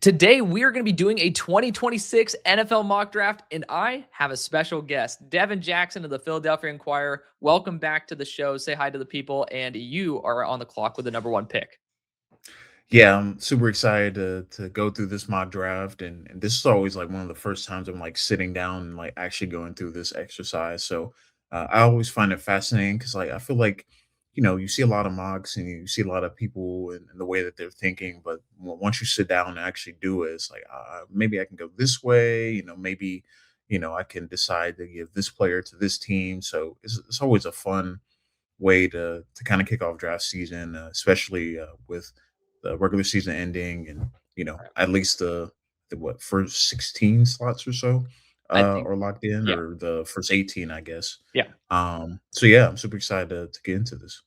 Today, we are going to be doing a 2026 NFL mock draft, and I have a special guest, Devin Jackson of the Philadelphia Inquirer. Welcome back to the show. Say hi to the people, and you are on the clock with the number one pick. Yeah, I'm super excited to go through this mock draft, and this is always like one of the first times I'm like sitting down and like actually going through this exercise. So I always find it fascinating because like I feel like you see a lot of mocks and you see a lot of people and the way that they're thinking, but once you sit down and actually do it, it's like maybe I can go this way. Maybe I can decide to give this player to this team. So it's always a fun way to kind of kick off draft season, especially with the regular season ending and at least the what first 16 slots or so I think, are locked in, yeah, or the first 18, I guess. yeah. So yeah, I'm super excited to get into this.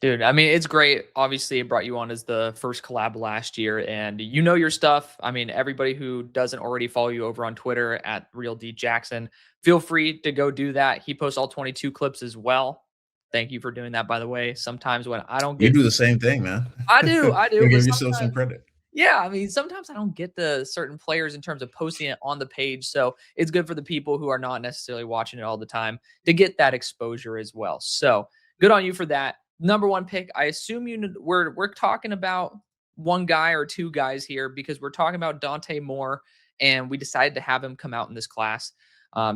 Dude, I mean, it's great. Obviously, it brought you on as the first collab last year, and you know your stuff. I mean, everybody who doesn't already follow you over on Twitter at Real D Jackson, feel free to go do that. He posts all 22 clips as well. Thank you for doing that, by the way. Sometimes when I don't You get, do the same thing, man. I do, You but give yourself some sometimes, credit. yeah, I mean, sometimes I don't get the certain players in terms of posting it on the page. So it's good for the people who are not necessarily watching it all the time to get that exposure as well. So good on you for that. Number one pick. I assume we're talking about one guy or two guys here because we're talking about Dante Moore, and we decided to have him come out in this class.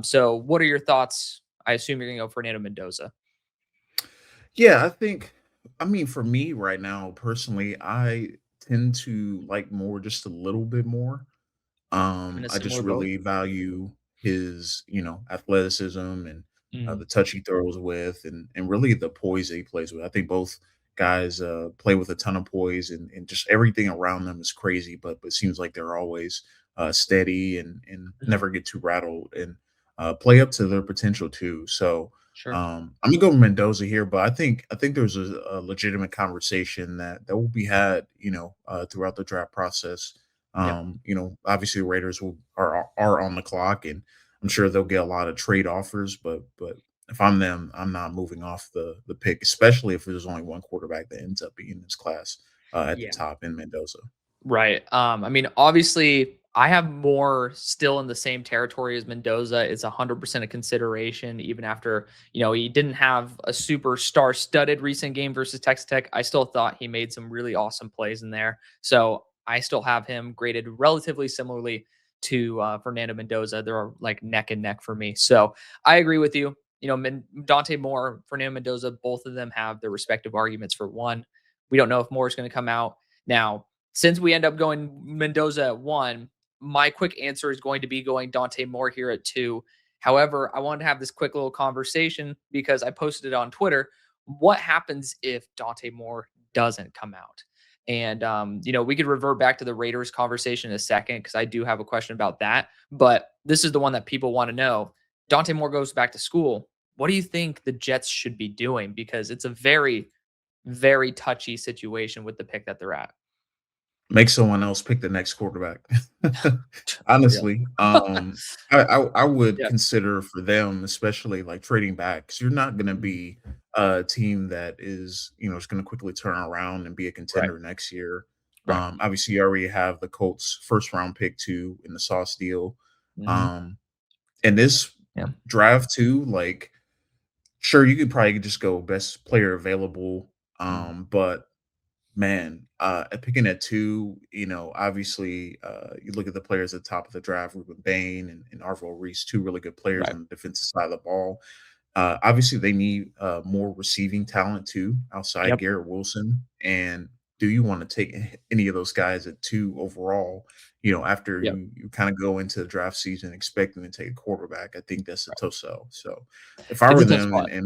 So what are your thoughts? I assume you're gonna go Fernando Mendoza. Yeah, I mean, for me right now, personally, I tend to like more, just a little bit more. I'm in a I just similar boat. really value his, athleticism and Mhm. the touch he throws with, and really the poise that he plays with. I think both guys play with a ton of poise, and just everything around them is crazy, but it seems like they're always steady and Mhm. never get too rattled and play up to their potential too. So Sure. I'm gonna go with Mendoza here, but I think there's a legitimate conversation that will be had, throughout the draft process. Yep. Obviously Raiders are on the clock, and I'm sure they'll get a lot of trade offers, but if I'm them, I'm not moving off the pick, especially if there's only one quarterback that ends up being in this class at the Yeah. top in Mendoza. Right. I mean, obviously, I have more still in the same territory as Mendoza. It's 100% a consideration, even after, he didn't have a superstar studded recent game versus Texas Tech. I still thought he made some really awesome plays in there. So I still have him graded relatively similarly to Fernando Mendoza. They're like neck and neck for me. So I agree with you. Dante Moore, Fernando Mendoza, both of them have their respective arguments for one. We don't know if Moore is going to come out. Now, since we end up going Mendoza at one, my quick answer is going to be going Dante Moore here at two. However, I wanted to have this quick little conversation because I posted it on Twitter. What happens if Dante Moore doesn't come out? And we could revert back to the Raiders conversation in a second because I do have a question about that. But this is the one that people want to know. Dante Moore goes back to school. What do you think the Jets should be doing? Because it's a very, very touchy situation with the pick that they're at. Make someone else pick the next quarterback. Real. Honestly, I would Yeah, consider for them, especially like trading back, because you're not going to mhm, be a team that is, is going to quickly turn around and be a right, contender next year. right, Obviously, you already have the Colts first round pick too in the Sauce deal. mhm, Um, and this yeah, draft too, like, sure, you could probably just go best player available. mhm, But man, at picking at 2, obviously, you look at the players at the top of the draft, Ruben Bain and Arvo Reese, 2 really good players right, on the defensive side of the ball. Obviously, they need more receiving talent too, outside yep, Garrett Wilson. And do you want to take any of those guys at 2 overall? After yep, you kind of go into the draft season expecting to take a quarterback, I think that's a right. tough sell. So, if I It's were a tough them spot. and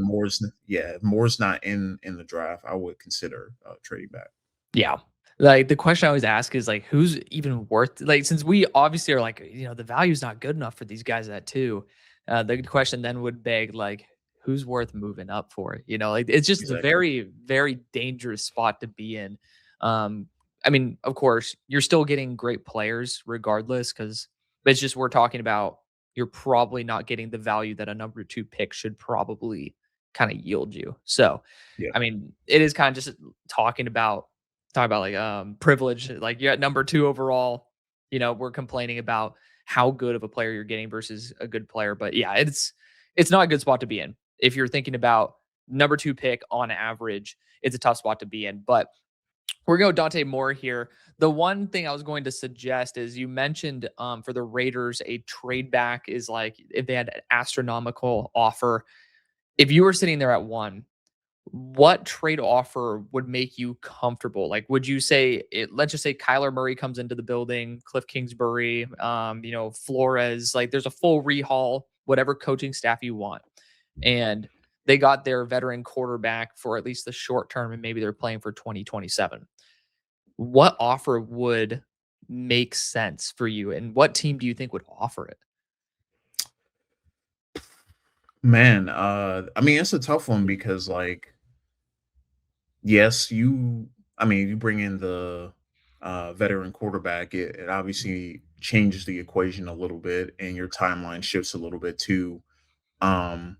if Moore's not in the draft, I would consider trading back. Yeah. Like, the question I always ask is, like, who's even worth like, since we obviously are like, the value's not good enough for these guys at 2, the question then would beg, like, who's worth moving up for? Like, it's just a Exactly. very, very dangerous spot to be in. Um, I mean, of course, you're still getting great players regardless, because it's just we're talking about you're probably not getting the value that a number 2 pick should probably kinda yield you. So, Yeah. I mean, it is kinda just talking about like, privilege, like, you're at number 2 overall. we're complaining about how good of a player you're getting versus a good player. But yeah, it's not a good spot to be in. If you're thinking about number 2 pick on average, it's a tough spot to be in. But we're going to go Dante Moore here. The one thing I was going to suggest is you mentioned for the Raiders, a trade back is like if they had an astronomical offer. If you were sitting there at 1, what trade offer would make you comfortable? Like, would you say let's just say Kyler Murray comes into the building, Cliff Kingsbury, Flores, like there's a full rehaul, whatever coaching staff you want. And they got their veteran quarterback for at least the short term, and maybe they're playing for 2027. What offer would make sense for you? And what team do you think would offer it? Man, I mean, it's a tough one because, like, yes, you bring in the veteran quarterback, it obviously changes the equation a little bit, and your timeline shifts a little bit too. Um,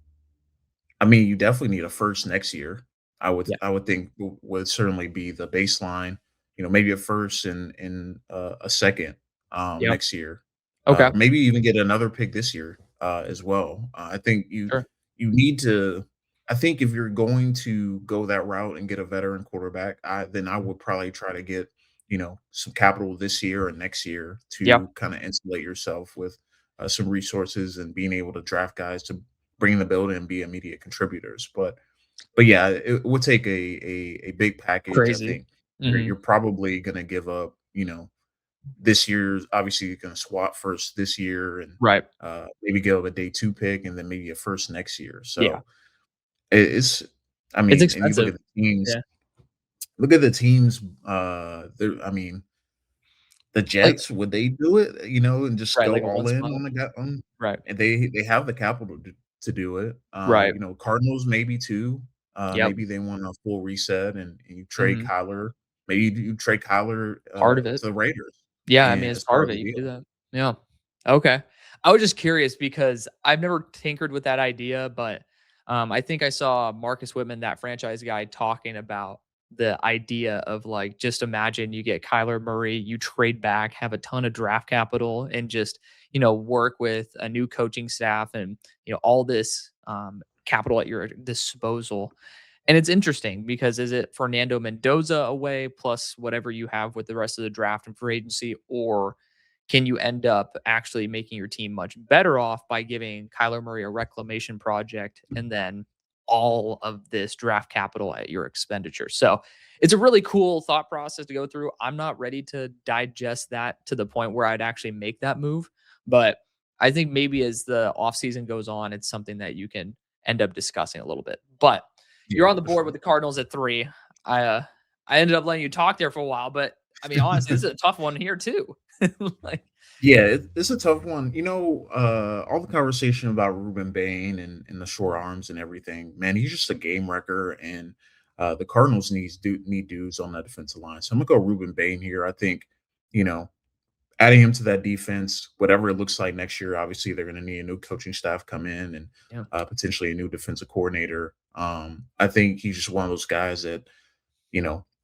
I mean, you definitely need a first next year. Yeah. I would think would certainly be the baseline. Maybe a first and a second Yep. next year. Okay. Maybe even get another pick this year as well. I think Sure. you need to. I think if you're going to go that route and get a veteran quarterback, then I would probably try to get some capital this year or next year Yeah. to kind of insulate yourself with some resources and being able to draft guys to bring in the building and be immediate contributors. But yeah, it would take a big package. I Crazy. think Hmm. you're probably gonna give up, this year's obviously you're gonna swap first this year and Right. maybe give up a day 2 pick and then maybe a first next year. Yeah. So it's I It's mean, and you expensive. Yeah. look at the teams, there I mean, the Like, Jets, would they do it, and just right. go Like a all one in spot. on the guy on Right. and they have the capital to do it. Right. Cardinals maybe too. Yep. Maybe they want a full reset and you trade Hmm. Kyler. Maybe you trade Kyler Part of to it. the Raiders Yeah, I mean, and it's as part part of of it, the you could deal. do that. Yeah. Okay. I was just curious because I've never tinkered with that idea, but, I think I saw Marcus Whitman, that franchise guy, talking about the idea of, like, just imagine you get Kyler Murray, you trade back, have a ton of draft capital, and just, work with a new coaching staff and, all this, capital at your disposal. And it's interesting because is it Fernando Mendoza away plus whatever you have with the rest of the draft and free agency, or can you end up actually making your team much better off by giving Kyler Murray a reclamation project and then all of this draft capital at your expenditure? So it's a really cool thought process to go through. I'm not ready to digest that to the point where I'd actually make that move, but I think maybe as the offseason goes on, it's something that you can end up discussing a little bit. But you're Yeah, on the for board with sure. the Cardinals at 3. I uh I ended up letting you talk there for a while, but I mean, honestly, this is a tough one here too. Like, Yeah, it's a tough one. All the conversation about Ruben Bain and the short arms and everything, man, he's just a game wrecker, and the Cardinals need dudes on that defensive line. So I'm gonna go Ruben Bain here. I think, you know, adding him to that defense, whatever it looks like next year, obviously they're gonna need a new coaching staff come in and yeah. potentially a new defensive coordinator. I think he's just one of those guys that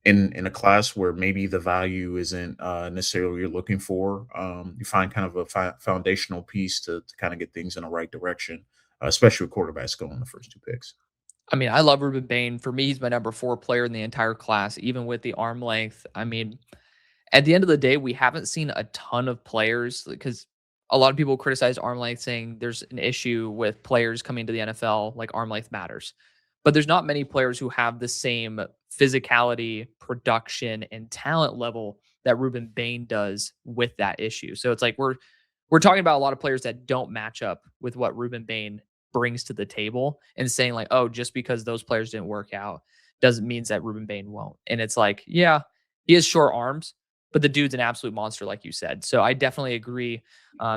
in a class where maybe the value isn't necessarily what you're looking for, you find kind of a foundational piece to kind of get things in the right direction, especially with quarterbacks going the first 2 picks. I mean, I love Ruben Bain. For me, he's my number 4 player in the entire class, even with the arm length. I mean, at the end of the day, we haven't seen a ton of players because a lot of people criticize arm length, saying there's an issue with players coming to the NFL, like arm length matters. But there's not many players who have the same physicality, production, and talent level that Ruben Bain does with that issue. So it's like we're talking about a lot of players that don't match up with what Ruben Bain brings to the table and saying like, oh, just because those players didn't work out doesn't means that Ruben Bain won't. And it's like, yeah, he has short arms, but the dude's an absolute monster, like you said. So I definitely agree.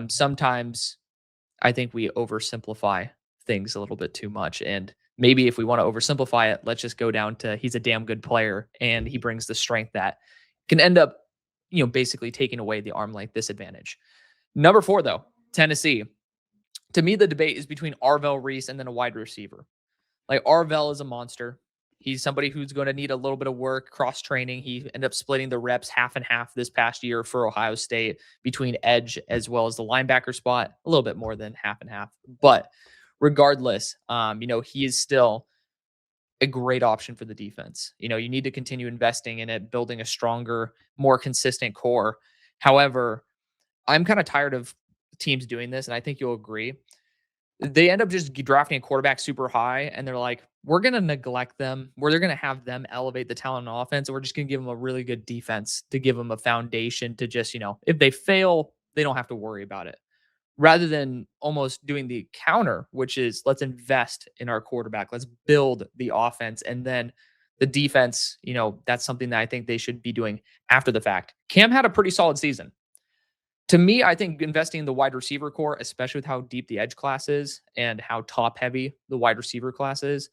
Sometimes I think we oversimplify things a little bit too much. And maybe if we want to oversimplify it, let's just go down to he's a damn good player and he brings the strength that can end up, basically taking away the arm length disadvantage. Number 4, though, Tennessee. To me, the debate is between Arvell Reese and then a wide receiver. Like Arvell is a monster. He's somebody who's going to need a little bit of work, cross training. He ended up splitting the reps half and half this past year for Ohio State between edge as well as the linebacker spot, a little bit more than half and half. But regardless, he is still a great option for the defense. You need to continue investing in it, building a stronger, more consistent core. However, I'm kind of tired of teams doing this, and I think you'll agree. They end up just drafting a quarterback super high, and they're like, we're going to neglect them, where they're going to have them elevate the talent on offense, and we're just going to give them a really good defense to give them a foundation to just, if they fail, they don't have to worry about it. Rather than almost doing the counter, which is let's invest in our quarterback, let's build the offense, and then the defense, that's something that I think they should be doing after the fact. Cam had a pretty solid season. To me, I think investing in the wide receiver core, especially with how deep the edge class is and how top heavy the wide receiver class is,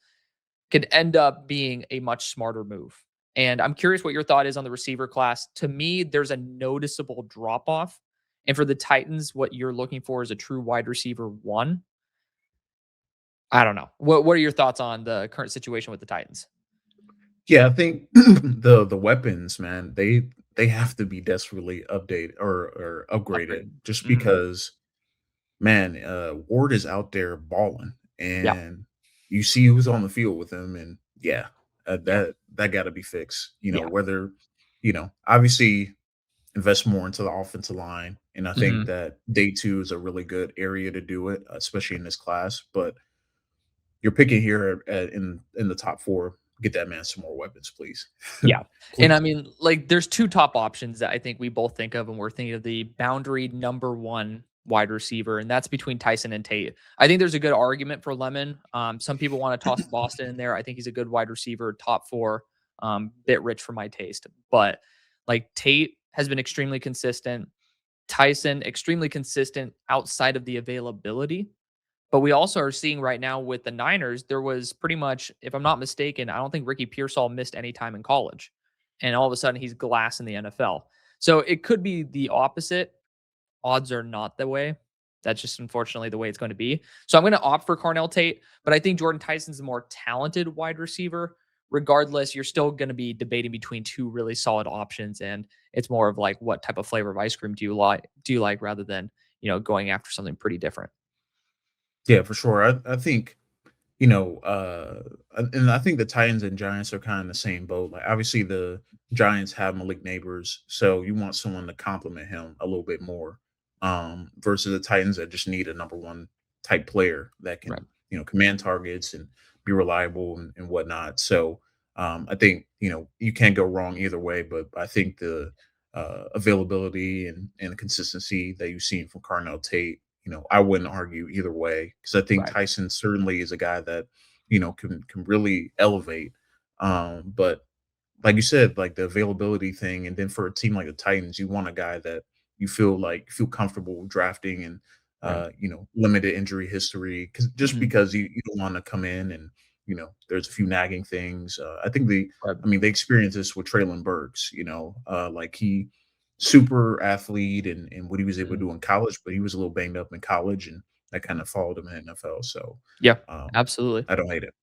could end up being a much smarter move. And I'm curious what your thought is on the receiver class. To me, there's a noticeable drop off. And for the Titans, what you're looking for is a true wide receiver one. I don't know. What are your thoughts on the current situation with the Titans? Yeah, I think the weapons, man, they have to be desperately updated or upgraded Upgrade. just Mhm. because, man, Ward is out there balling, Yeah. and you see who's on the field with him, and yeah, Yeah. that got to be fixed. Yeah. Whether obviously invest more into the offensive line, and I think Mhm. that day two is a really good area to do it, especially in this class. But you're picking here in the top four. Get that man some more weapons, please, Yeah. And I please. mean, like, there's two top options that I think we both think of, and we're thinking of the boundary number one wide receiver, and that's between Tyson and Tate. I think there's a good argument for Lemon. Some people want to toss Boston in there. I think he's a good wide receiver, top four, bit rich for my taste. But like Tate has been extremely consistent. Tyson, extremely consistent outside of the availability. But we also are seeing right now with the Niners, there was pretty much, if I'm not mistaken, I don't think Ricky Pearsall missed any time in college. And all of a sudden he's glass in the NFL. So it could be the opposite. Odds are not the way. That's just unfortunately the way it's going to be. So I'm going to opt for Carnell Tate, but I think Jordan Tyson's a more talented wide receiver. Regardless, you're still going to be debating between two really solid options. And it's more of like, what type of flavor of ice cream do you like rather than, going after something pretty different. Yeah, for sure. I think you know, and I think the Titans and Giants are kind of in the same boat. Like, obviously, the Giants have Malik Neighbors, so you want someone to complement him a little bit more, versus the Titans that just need a number one type player that Right. can, command targets and be reliable and whatnot. So, I think you can't go wrong either way. But I think the availability and consistency that you've seen from Carnell Tate, I wouldn't argue either way because I think Right. Tyson certainly is a guy that can really elevate. But like you said, like the availability thing, and then for a team like the Titans, you want a guy that you feel comfortable drafting and Right. limited injury history because just Mhm. because you don't want to come in and there's a few nagging things. I think Right. they experienced this with Traylon Burks. Like he super athlete and what he was able to Mhm. do in college, but he was a little banged up in college, and that kind of followed him in NFL. So Yeah, um, absolutely. I don't hate it.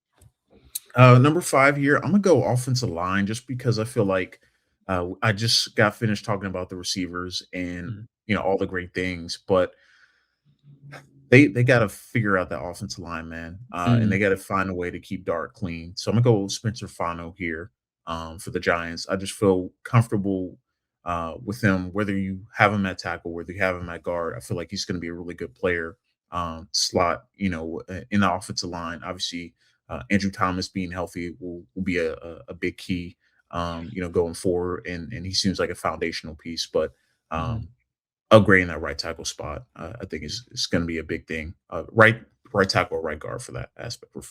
Number 5 here, I'm gonna go offensive line just because I feel like I just got finished talking about the receivers and Mhm. all the great things, but they got to figure out that offensive line, man, and they Mhm. got to find a way to keep Dart clean. So I'm gonna go with Spencer Fano here for the Giants. I just feel comfortable with him, whether you have him at tackle, whether you have him at guard. I feel like he's going to be a really good player. Slot, in the offensive line. Obviously, Andrew Thomas being healthy will be a big key, going forward, and he seems like a foundational piece. But Mhm. um, upgrading that right tackle spot, I think is going to be a big thing. Right tackle or right guard for that aspect for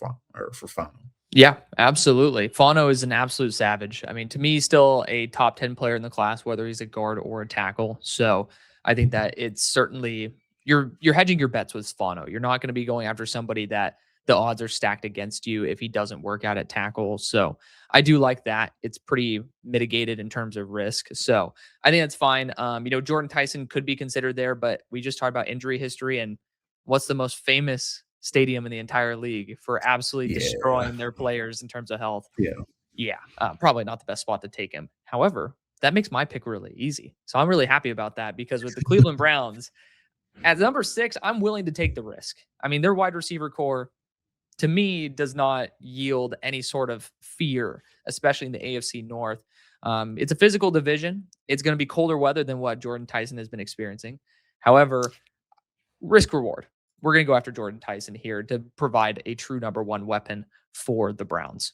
Fano. Yeah, absolutely. Fano is an absolute savage. I mean, to me, he's still a top 10 player in the class, whether he's a guard or a tackle. So I think that it's certainly you're hedging your bets with Fano. You're not going to be going after somebody that the odds are stacked against you if he doesn't work out at tackle. So I do like that. It's pretty mitigated in terms of risk. So I think that's fine. Jordan Tyson could be considered there, but we just talked about injury history and what's the most famous stadium in the entire league for absolutely Yeah, destroying their players in terms of health. yeah. Yeah, probably not the best spot to take him. However, that makes my pick really easy. So I'm really happy about that because with the Cleveland Browns at number 6, I'm willing to take the risk. I mean, their wide receiver core to me does not yield any sort of fear, especially in the AFC North. It's a physical division. It's going to be colder weather than what Jordan Tyson has been experiencing. However, risk reward. We're going to go after Jordan Tyson here to provide a true number one weapon for the Browns.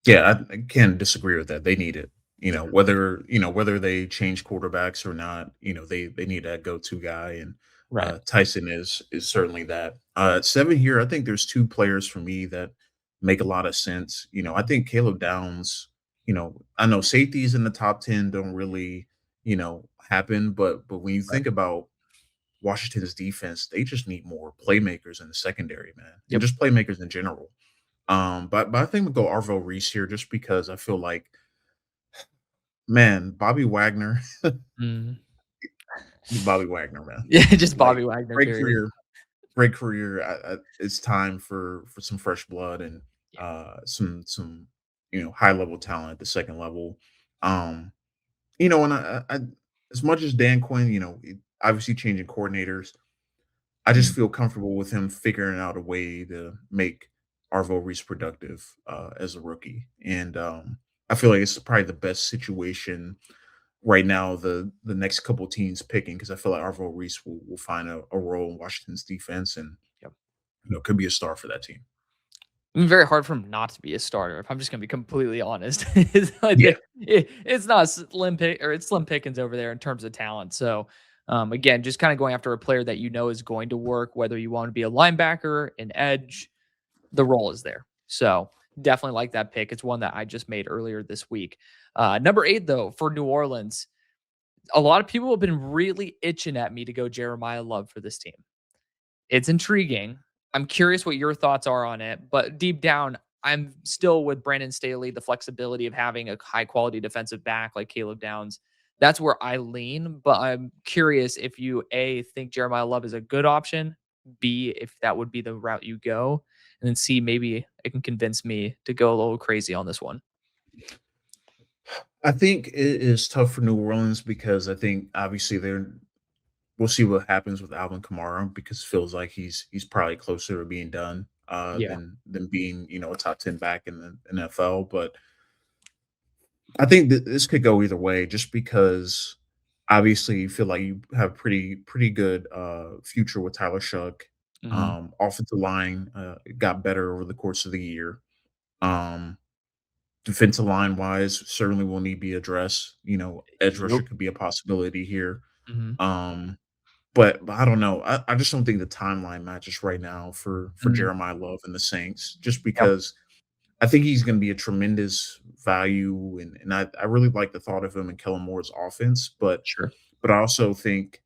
Yeah, I can't disagree with that. They need it. Sure. Whether they change quarterbacks or not, they need that go-to guy, and Right. Tyson is certainly that. At 7 here, I think there's 2 players for me that make a lot of sense. I think Caleb Downs, I know safeties in the top 10 don't really, happen, but when you Right. think about Washington's defense, they just need more playmakers in the secondary, man, and Yep. just playmakers in general. But I think we go Arvo Reese here just because I feel like, man, Bobby Wagner, Mhm. Bobby Wagner, man, Yeah, just like Bobby Wagner, great period. career, great career. It's time for some fresh blood and Yeah. some high level talent at the second level. Um, and I as much as Dan Quinn, obviously changing coordinators, I just Mhm. feel comfortable with him figuring out a way to make Arvo Reese productive as a rookie, and I feel like it's probably the best situation right now. The next couple teams picking because I feel like Arvo Reese will find a role in Washington's defense and Yep. could be a star for that team. Very hard for him not to be a starter, if I'm just gonna be completely honest. It's like Yeah, it's not slim pick or it's slim pickings over there in terms of talent. So, again, just kinda going after a player that you know is going to work, whether you want to be a linebacker, an edge, the role is there. So, definitely like that pick. It's one that I just made earlier this week. Number 8, though, for New Orleans, a lot of people have been really itching at me to go Jeremiah Love for this team. It's intriguing. I'm curious what your thoughts are on it, but deep down, I'm still with Brandon Staley, the flexibility of having a high quality defensive back like Caleb Downs. That's where I lean, but I'm curious if you A think Jeremiah Love is a good option, B if that would be the route you go, and then C maybe it can convince me to go a little crazy on this one. I think it is tough for New Orleans because I think obviously they're we'll see what happens with Alvin Kamara because it feels like he's probably closer to being done Yeah. than being a top 10 back in the NFL. But I think that this could go either way just because obviously you feel like you have pretty good future with Tyler Shuck. Mhm. Offensive line got better over the course of the year. Um, Defensive line wise, certainly will need to be addressed. Edge Yep. rusher could be a possibility here. Mhm. Um, but I don't know. I just don't think the timeline matches right now for Mhm. Jeremiah Love and the Saints, just Yep. because I think he's going to be a tremendous value, and I really like the thought of him in Kellen Moore's offense, Sure. but I also think,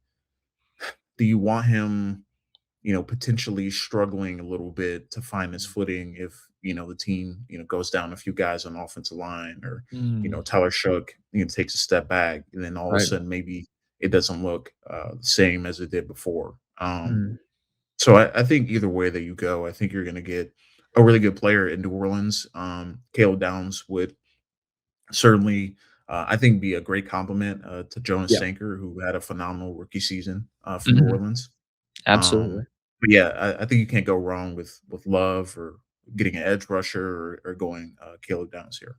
do you want him, potentially struggling a little bit to find his footing if the team goes down a few guys on the offensive line, or Mm. Tyler Shook takes a step back, and then all of a Right. sudden maybe it doesn't look the same as it did before. Mm. So I think either way that you go, I think you're going to get a really good player in New Orleans. Caleb Downs would certainly, I think, be a great compliment to Jonas Yeah. Sanker, who had a phenomenal rookie season for New Mhm. Orleans. Absolutely. But yeah, I think you can't go wrong with Love or getting an edge rusher or going Caleb Downs here.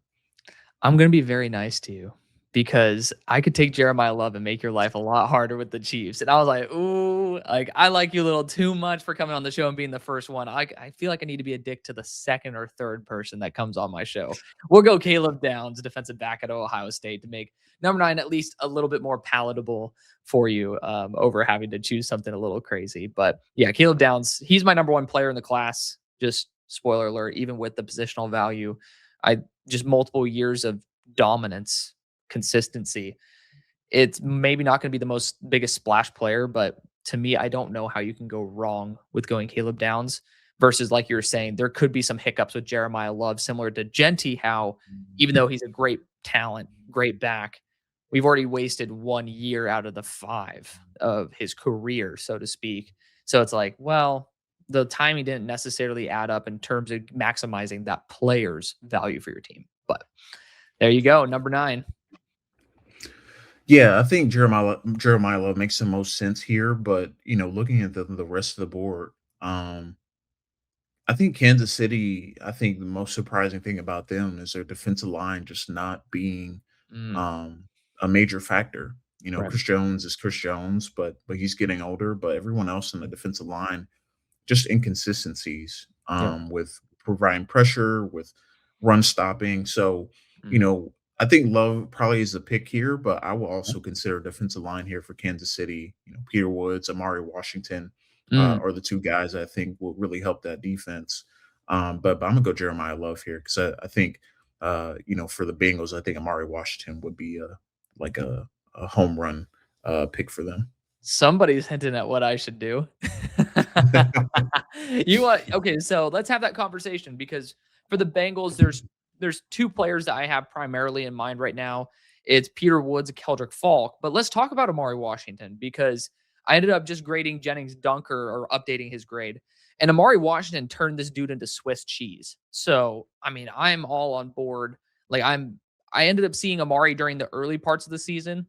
I'm gonna be very nice to you because I could take Jeremiah Love and make your life a lot harder with the Chiefs. And I was like, "Ooh, like I like you a little too much for coming on the show and being the first one. I feel like I need to be a dick to the second or third person that comes on my show." We'll go Caleb Downs, defensive back at Ohio State, to make number 9 at least a little bit more palatable for you over having to choose something a little crazy. But yeah, Caleb Downs, he's my number 1 player in the class. Just spoiler alert, even with the positional value. I just multiple years of dominance, consistency. It's maybe not going to be the most biggest splash player, but to me, I don't know how you can go wrong with going Caleb Downs versus, like you were saying, there could be some hiccups with Jeremiah Love, similar to Genty, how even though he's a great talent, great back, we've already wasted 1 year out of the 5 of his career, so to speak. So it's like, well, the timing didn't necessarily add up in terms of maximizing that player's value for your team. But there you go, number 9. Yeah, I think Jeremiah Love makes the most sense here, but looking at the rest of the board, I think Kansas City. I think the most surprising thing about them is their defensive line just not being Mm, um, a major factor. right. Chris Jones is Chris Jones, but he's getting older. But everyone else in the defensive line, just inconsistencies Yep. with providing pressure, with run stopping. So, you Mhm. know, I think Love probably is the pick here, but I will also consider defensive line here for Kansas City. Peter Woods, Amari Washington Mm. are the two guys I think will really help that defense. But I'm gonna go Jeremiah Love here because I think for the Bengals, I think Amari Washington would be a home run pick for them. Somebody's hinting at what I should do. You want okay, so let's have that conversation because for the Bengals, there's 2 players that I have primarily in mind right now. It's Peter Woods and Keldrick Falk, but let's talk about Amari Washington because I ended up just grading Jennings Dunker or updating his grade. And Amari Washington turned this dude into Swiss cheese. So, I mean, I'm all on board. Like I ended up seeing Amari during the early parts of the season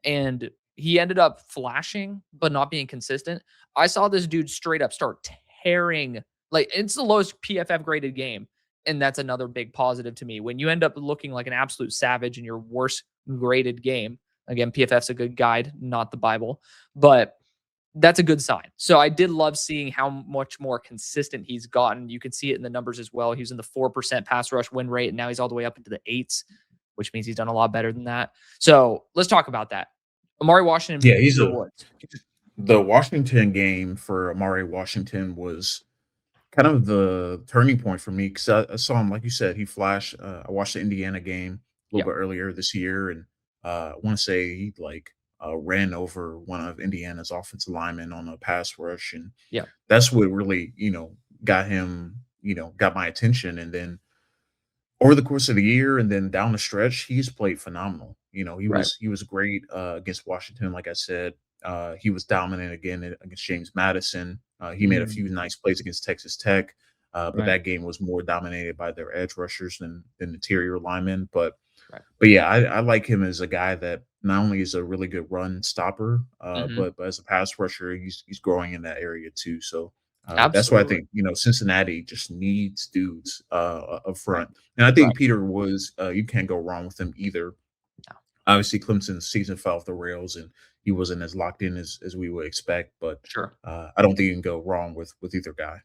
and he ended up flashing, but not being consistent. I saw this dude straight up start tearing, like, it's the lowest PFF graded game. And that's another big positive to me. When you end up looking like an absolute savage in your worst graded game, again, PFF's a good guide, not the Bible, but that's a good sign. So I did love seeing how much more consistent he's gotten. You could see it in the numbers as well. He was in the 4% pass rush win rate, and now he's all the way up into the eights, which means he's done a lot better than that. So let's talk about that. Amari Washington, Yeah, Peter Woods. the Washington game for Amari Washington was kind of the turning point for me because I saw him, like you said, he flashed. I watched the Indiana game a little Yeah, bit earlier this year, and I want to say he ran over one of Indiana's offensive linemen on a pass rush, and yeah, that's what really got him, got my attention, and then over the course of the year and then down the stretch, he's played phenomenal. He right. was great against Washington, like I said. He was dominant again against James Madison. He made a few Mm, nice plays against Texas Tech, but right, that game was more dominated by their edge rushers than interior linemen. right. But yeah, I like him as a guy that not only is a really good run stopper, Mhm. but as a pass rusher, he's growing in that area too. So that's why I Absolutely. think Cincinnati just needs dudes up Right, front, and I right. think Peter was you can't go wrong with him either. No, Obviously, Clemson's season fell off the rails, and he wasn't as locked in as we would expect. But sure. I don't think you can go wrong with either guy.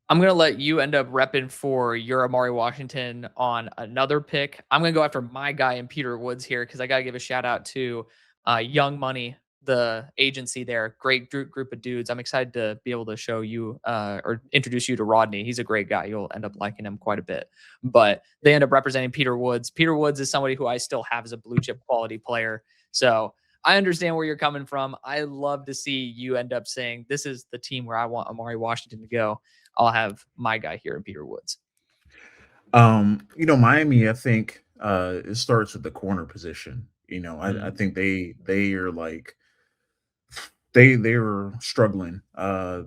I'm gonna let you end up repping for your Amari Washington on another pick. I'm gonna go after my guy in Peter Woods here because I gotta give a shout out to Young Money, the agency there. Great group of dudes. I'm excited to be able to show you or introduce you to Rodney. He's a great guy. You'll end up liking him quite a bit. But they end up representing Peter Woods. Peter Woods is somebody who I still have as a blue chip quality player. So I understand where you're coming from. I love to see you end up saying this is the team where I want Amari Washington to go. I'll have my guy here in Peter Woods. Miami, I think it starts with the corner position. I Mm, think they are like they were struggling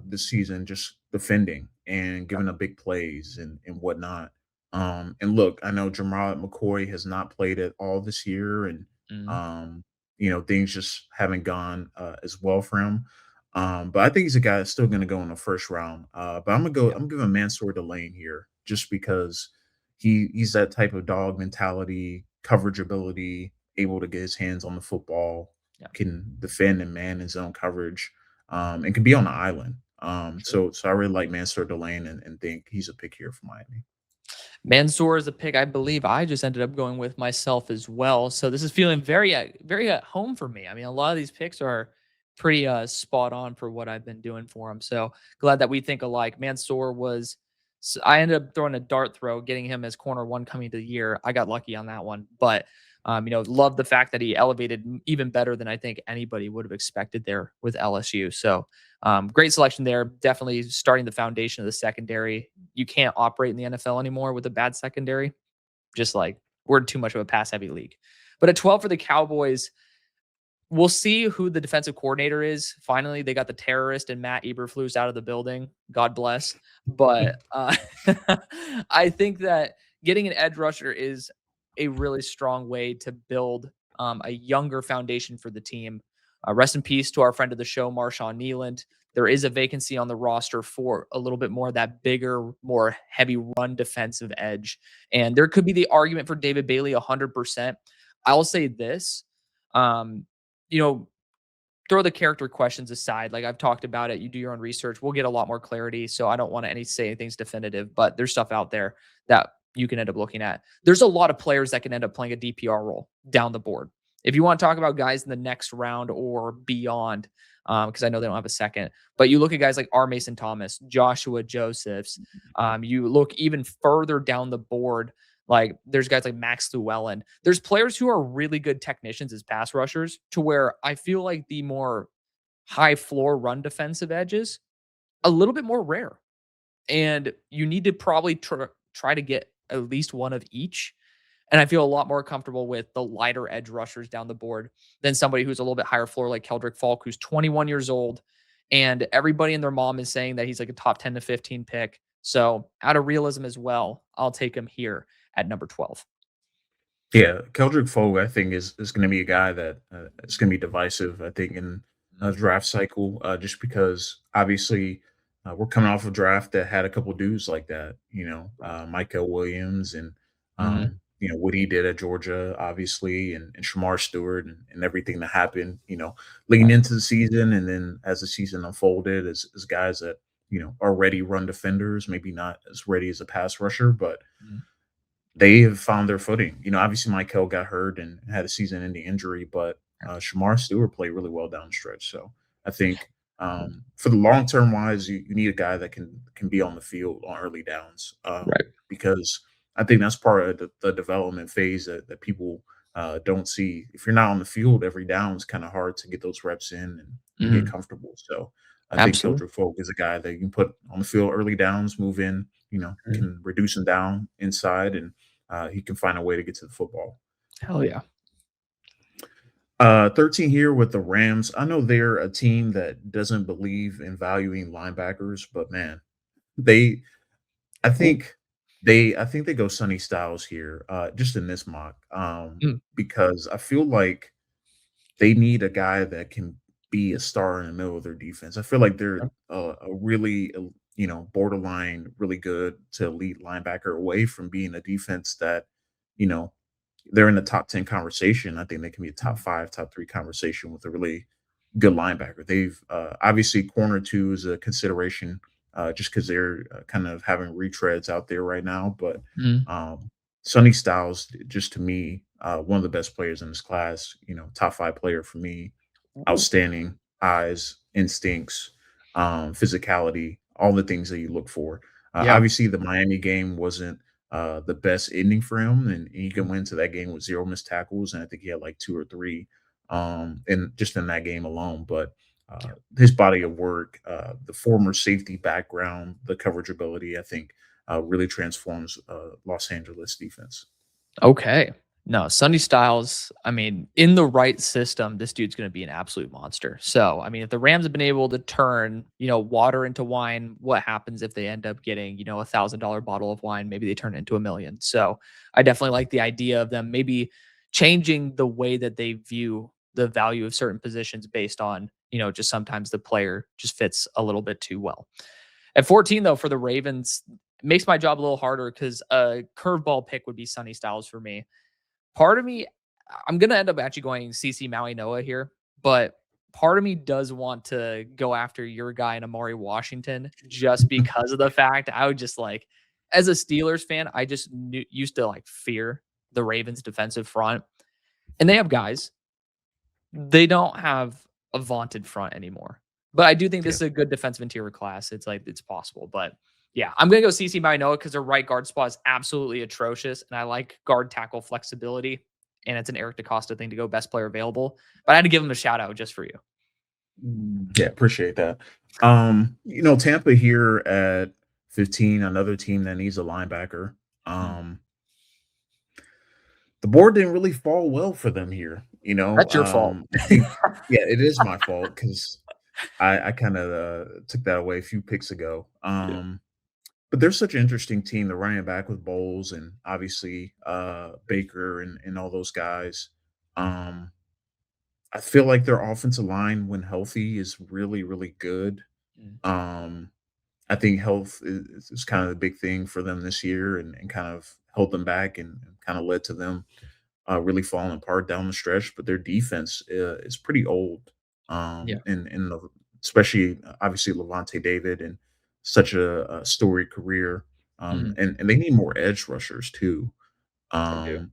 this season just defending and yeah, giving up big plays and whatnot. And look, I know Jamal McCoy has not played at all this year, and mm, um, things just haven't gone as well for him. But I think he's a guy that's still going to go in the first round. But I'm gonna go. yeah, I'm giving Mansour Delane here just because he's that type of dog mentality, coverage ability, able to get his hands on the football, yeah, can defend and man his own coverage, and can be on the island. sure. So I really like Mansour Delane and think he's a pick here for Miami. Mansoor is a pick I believe I just ended up going with myself as well. So this is feeling very at home for me. I mean, a lot of these picks are pretty spot on for what I've been doing for him. So glad that we think alike. Mansoor was I ended up throwing a dart throw, getting him as corner one coming to the year. I got lucky on that one, but love the fact that he elevated even better than I think anybody would have expected there with LSU. So great selection there. Definitely starting the foundation of the secondary. You can't operate in the NFL anymore with a bad secondary. Just like we're too much of a pass heavy league. But at 12 for the Cowboys, we'll see who the defensive coordinator is. Finally, they got the terrorist and Matt Eberflus out of the building. God bless. But I think that getting an edge rusher is a really strong way to build a younger foundation for the team. Rest in peace to our friend of the show, Marshawn Nealand. There is a vacancy on the roster for a little bit more of that bigger, more heavy run defensive edge. And there could be the argument for David Bailey 100%. I'll say this. Um, you know, throw the character questions aside. Like I've talked about it, you do your own research. We'll get a lot more clarity. So I don't want to say anything's definitive, but there's stuff out there that you can end up looking at. There's a lot of players that can end up playing a DPR role down the board. If you want to talk about guys in the next round or beyond, because I know they don't have a second, but you look at guys like R. Mason Thomas, Joshua Josephs. You look even further down the board. Like there's guys like Max Llewellyn. There's players who are really good technicians as pass rushers to where I feel like the more high floor run defensive edges a little bit more rare. And you need to probably try to get at least one of each. And I feel a lot more comfortable with the lighter edge rushers down the board than somebody who's a little bit higher floor like Keldrick Falk, who's 21 years old. And everybody and their mom is saying that he's like a top 10 to 15 pick. So out of realism as well, I'll take him here at number 12. Yeah, Keldrick Fogue, I think is going to be a guy that is going to be divisive. I think in a draft cycle, just because obviously we're coming off a draft that had a couple dudes like that. Michael Williams and Mhm. what he did at Georgia, obviously, and Shamar Stewart and everything that happened. Leading Right. into the season, and then as the season unfolded, as guys that are ready run defenders, maybe not as ready as a pass rusher, but Mhm. they have found their footing. Obviously Michael got hurt and had a season-ending injury, but Shamar Stewart played really well down the stretch. So I think for the long term wise, you need a guy that can be on the field on early downs Right. because I think that's part of the development phase that people don't see. If you're not on the field every down, it's kind of hard to get those reps in and get Mhm. comfortable. So I think Absolutely. Keldrick Folk is a guy that you can put on the field early downs, move in, Mhm. can reduce him down inside and he can find a way to get to the football. Hell yeah. 13 here with the Rams. I know they're a team that doesn't believe in valuing linebackers, but man, they I Ooh. think I think they go Sunny Styles here, just in this mock, Mm. because I feel like they need a guy that can be a star in the middle of their defense. I feel like they're Okay. a really, borderline, really good to elite linebacker away from being a defense that, you know, they're in the top 10 conversation. I think they can be a top Mm. 5, top 3 conversation with a really good linebacker. They've obviously corner 2 is a consideration just because they're kind of having retreads out there right now. But Mm. um, Sonny Styles, just to me, one of the best players in this class, top 5 player for me, Ooh. outstanding eyes, instincts, physicality, all the things that you look for. Yeah. Obviously, the Miami game wasn't the best ending for him, and he Mm. can win to that game with 0 missed tackles, and I think he had like 2 or 3 in just in that game alone. But his body of work, the former safety background, the coverage ability, I think really transforms Los Angeles defense. Okay. No, Sonny Styles, I mean, in the right system, this dude's going to be an absolute monster. So, I mean, if the Rams have been able to turn, water into wine, what happens if they end up getting, $1,000 bottle of wine? Maybe they turn it into 1,000,000. So, I definitely like the idea of them maybe changing the way that they view the value of certain positions based on, just sometimes the player just fits a little bit too well. At 14, though, for the Ravens, it makes my job a little harder because a curveball pick would be Sonny Styles for me. Part of me, I'm gonna end up actually going CC Maui Noah here, but part of me does want to go after your guy in Amari Washington just because of the fact I would just like, as a Steelers fan, I just used to like fear the Ravens defensive front, and they have guys. They don't have a vaunted front anymore. But I do think this Yeah. is a good defensive interior class. It's like it's possible. But yeah, I'm gonna go CC Minoa because their right guard spot is absolutely atrocious. And I like guard tackle flexibility. And it's an Eric DaCosta thing to go best player available. But I had to give him a shout out just for you. Yeah, appreciate that. Tampa here at 15, another team that needs a linebacker. Mm. The board didn't really fall well for them here. You know, That's your fault. I think yeah, it is my fault because I kind of took that away a few picks ago. Yeah. But they're such an interesting team. They're running it back with Bowles and obviously Baker and all those guys. Um, I feel like their offensive line, when healthy, is really, really good. Mm. Um, I think health is kind of the big thing for them this year and kind of held them back and kind of led to them really falling apart down the stretch. But their defense is pretty old, Yeah. and especially obviously Levante David and such a storied career, Mhm. and they need more edge rushers too. They do. Um,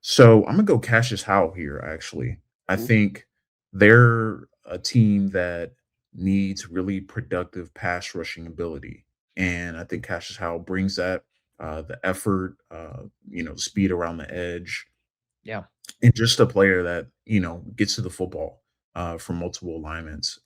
so I'm gonna go Cassius Howell here. Actually, I Ooh. think they're a team that needs really productive pass rushing ability, and I think Cassius Howell brings that. The effort, speed around the edge, Yeah. and just a player that, gets to the football, from multiple alignments.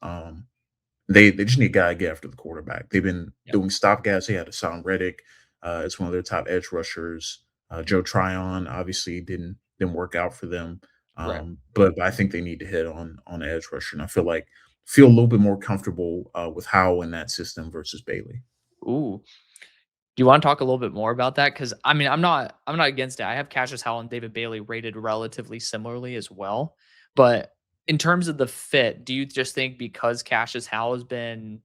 They just need a guy to get after the quarterback. They've been Yep. doing stopgaps. They had Hassan Reddick, as one of their top edge rushers. Joe Tryon obviously didn't work out for them. Right. But I think they need to hit on edge rusher. And I feel a little bit more comfortable with Howe in that system versus Bailey. Ooh. Do you wanna talk a little bit more about that? Because I mean, I'm not against it. I have Cassius Howell and David Bailey rated relatively similarly as well. But in terms of the fit, do you just think because Cassius Howell has been,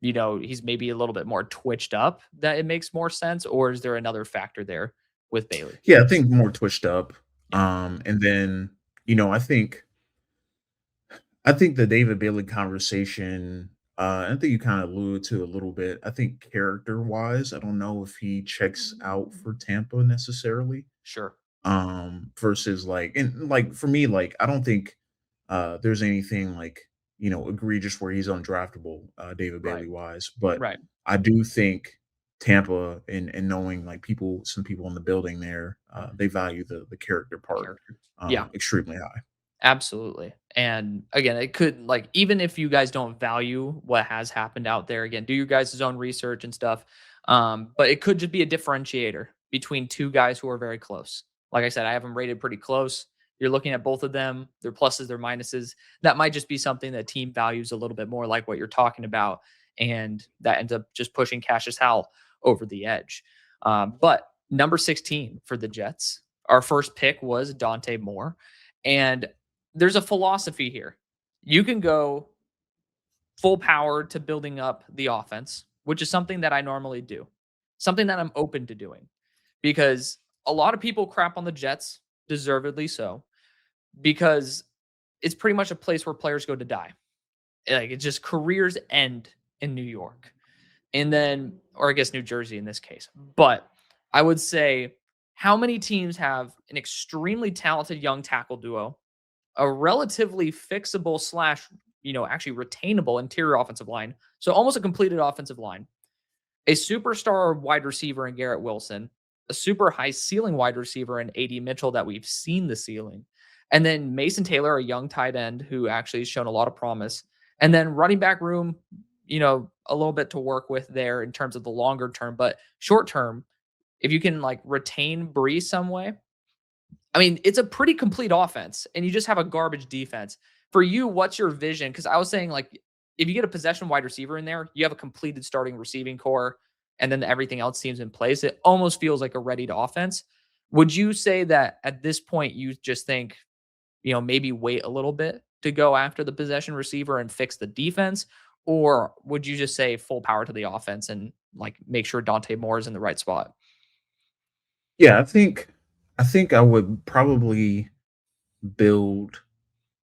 he's maybe a little bit more twitched up that it makes more sense, or is there another factor there with Bailey? Yeah, I think more twitched up. Yeah. And then, you know, I think the David Bailey conversation, I think you kind of alluded to a little bit. I think character wise, I don't know if he checks out for Tampa necessarily. Sure. Versus like for me, like I don't think there's anything like, egregious where he's undraftable, David Right. Bailey wise. But Right. I do think Tampa and knowing like some people in the building there, Mhm. they value the character part Character. Yeah. extremely high. Absolutely. And again, it could like even if you guys don't value what has happened out there, again, do your guys' own research and stuff. But it could just be a differentiator between two guys who are very close. Like I said, I have them rated pretty close. You're looking at both of them, their pluses, their minuses. That might just be something that team values a little bit more, like what you're talking about. And that ends up just pushing Cassius Howell over the edge. But number 16 for the Jets, our first pick was Dante Moore. And there's a philosophy here. You can go full power to building up the offense, which is something that I normally do, something that I'm open to doing because a lot of people crap on the Jets, deservedly so, because it's pretty much a place where players go to die. Like it's just careers end in New York. And then, or I guess New Jersey in this case. But I would say, how many teams have an extremely talented young tackle duo, a relatively fixable slash, actually retainable interior offensive line. So almost a completed offensive line, a superstar wide receiver in Garrett Wilson, a super high ceiling wide receiver in AD Mitchell that we've seen the ceiling, and then Mason Taylor, a young tight end who actually has shown a lot of promise, and then running back room, a little bit to work with there in terms of the longer term, but short term, if you can like retain Bree some way, I mean, it's a pretty complete offense, and you just have a garbage defense. For you, what's your vision? Because I was saying, like, if you get a possession wide receiver in there, you have a completed starting receiving core, and then everything else seems in place. It almost feels like a ready to offense. Would you say that at this point you just think, maybe wait a little bit to go after the possession receiver and fix the defense? Or would you just say full power to the offense and like make sure Dante Moore is in the right spot? Yeah, I think I would probably build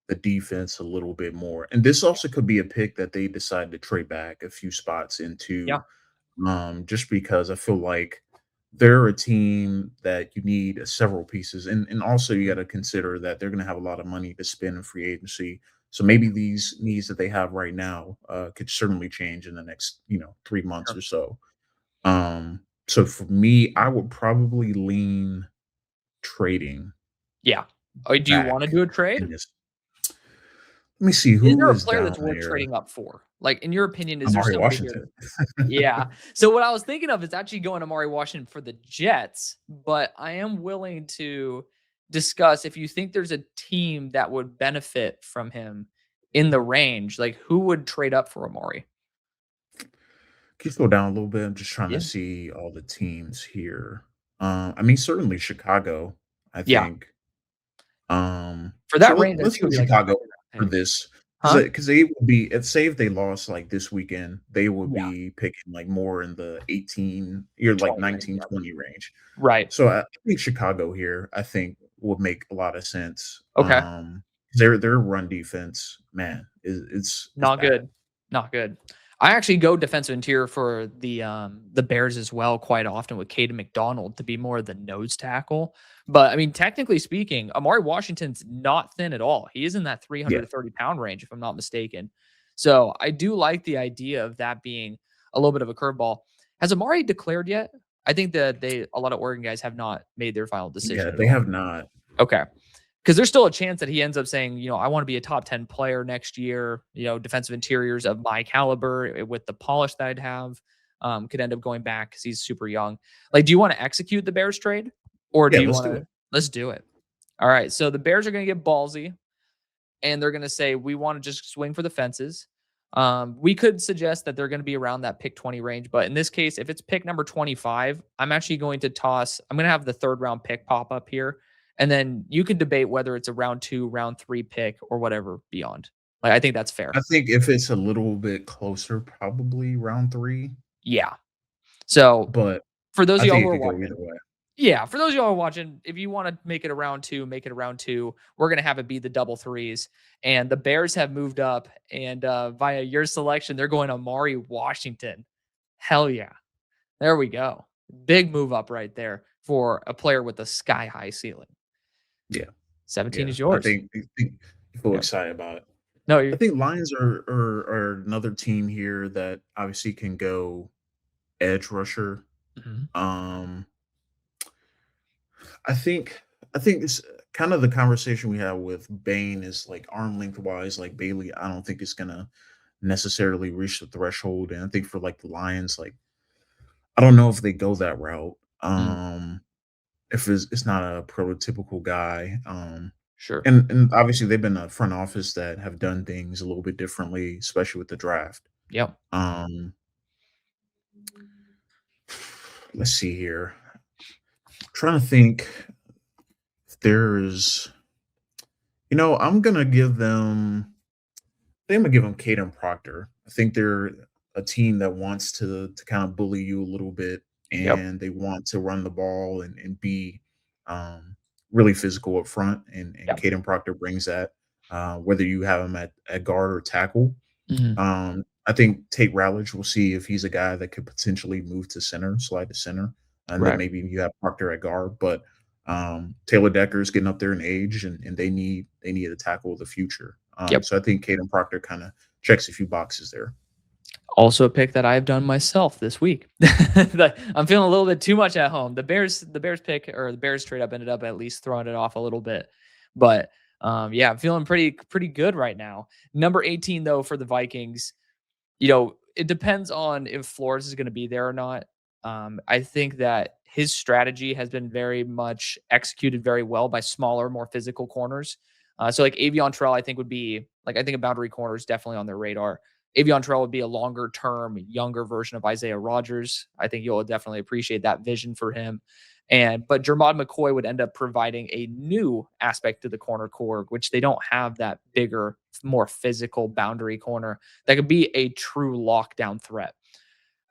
the defense a little bit more. And this also could be a pick that they decide to trade back a few spots into, Yeah. just because I feel like they're a team that you need several pieces. And also you got Mhm. to consider that they're going to have a lot of money to spend in free agency. So maybe these needs that they have right now could certainly change in the next, 3 months Sure. or so. So for me, I would probably lean trading Yeah. Do you want to back do a in trade? this. Let me see Is who there a is player down that's worth there. trading up for? Like, in your opinion, is there Amari somebody here Washington. that yeah. So what I was thinking of is actually going Amari Washington for the Jets, but I am willing to discuss if you think there's a team that would benefit from him in the range, like who would trade up for Amari? Can you slow down a little bit? I'm just trying to Yeah. see all the teams here. I mean, certainly Chicago, I Yeah. think. For So that range, I think let's it go would be like a Chicago second for round pick. this Huh? because they would be if say if they lost like this weekend, they would Yeah. be picking like more in the 18 you're like 20 range. 19, Yep. 20 range. Right. So I think Chicago here, I think would make a lot of sense. Okay. Their run defense, man, is Not bad. good. Not good. I actually go defensive interior for the Bears as well quite often with Caden McDonald to be more of the nose tackle. But I mean, technically speaking, Amari Washington's not thin at all. He is in that Yeah. 330-pound range, if I'm not mistaken. So I do like the idea of that being a little bit of a curveball. Has Amari declared yet? I think that a lot of Oregon guys have not made their final Yeah, decision at they all. have not. Okay. Because there's still a chance that he ends up saying, I want to be a top 10 player next year. Defensive interiors of my caliber with the polish that I'd have could end up going back because he's super young. Like, do you want to execute the Bears trade or Yeah, do you let's want do to? it. Let's do it. All right. So the Bears are going to get ballsy and they're going to say, we want to just swing for the fences. We could suggest that they're going to be around that pick 20 range. But in this case, if it's pick number 25, I'm actually going to I'm going to have the third round pick pop up here. And then you can debate whether it's a round two, round three pick or whatever beyond. Like, I think that's fair. I think if it's a little bit closer, probably round 3, Yeah. So but for those I of y'all think who it are could go either watching, way. yeah, for those of y'all who are watching, if you want to make it a round two, make it a round two. We're gonna have it be the double threes. And the Bears have moved up, and via your selection, they're going Amari Washington. Hell yeah. There we go. Big move up right there for a player with a sky high ceiling. Yeah, 17 yeah. is I yours. think people Yep. excited about it. No, I you think Lions are another team here that obviously can go edge rusher. mhm. Um, I think I think it's kind of the conversation we had with Bain is like arm length wise, like Bailey. I don't think it's gonna necessarily reach the threshold, and I think for like the Lions, like I don't know if they go that route. Mm, If it's not a prototypical guy. sure. And obviously they've been a front office that have done things a little bit differently, especially with the draft. Yep. Um, let's see here. Trying to think if there's, I'm gonna give them. I think I'm gonna give them Caden Proctor. I think they're a team that wants to kind of bully you a little bit, Yep. and they want to run the ball and be um, really physical up front. And Yep. Caden Proctor brings that. Whether you have him at guard or tackle, Mhm. I think Tate Rowledge will see if he's a guy that could potentially move to center, slide to center, and then Right. maybe you have Proctor at guard. But Taylor Decker's getting up there in age, and they need a tackle of the future. Yep. So I think Caden Proctor kind of checks a few boxes there. Also a pick that I've done myself this week. I'm feeling a little bit too much at home. The Bears pick or the Bears trade up ended up at least throwing it off a little bit. But yeah, I'm feeling pretty good right now. Number 18 though for the Vikings, it depends on if Flores is going to be there or not. I think that his strategy has been very much executed very well by smaller, more physical corners. So like Avion Terrell, I think would be like I think a boundary corner is definitely on their radar. Avion Terrell would be a longer term, younger version of Isaiah Rogers. I think you'll definitely appreciate that vision for him. But Jermod McCoy would end up providing a new aspect to the corner core, which they don't have that bigger, more physical boundary corner that could be a true lockdown threat.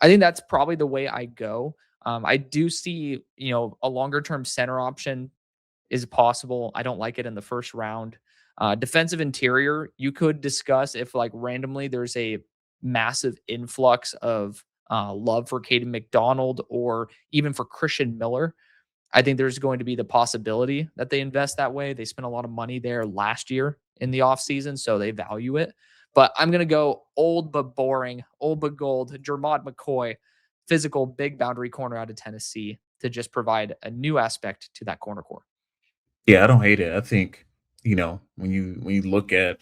I think that's probably the way I go. I do see, a longer term center option is possible. I don't like it in the first round. Defensive interior, you could discuss if like randomly there's a massive influx of love for Caden McDonald or even for Christian Miller. I think there's going to be the possibility that they invest that way. They spent a lot of money there last year in the offseason, so they value it. But I'm going to go old but boring, old but gold, Jermod McCoy, physical big boundary corner out of Tennessee to just provide a new aspect to that corner core. Yeah, I don't hate it. I think when you look at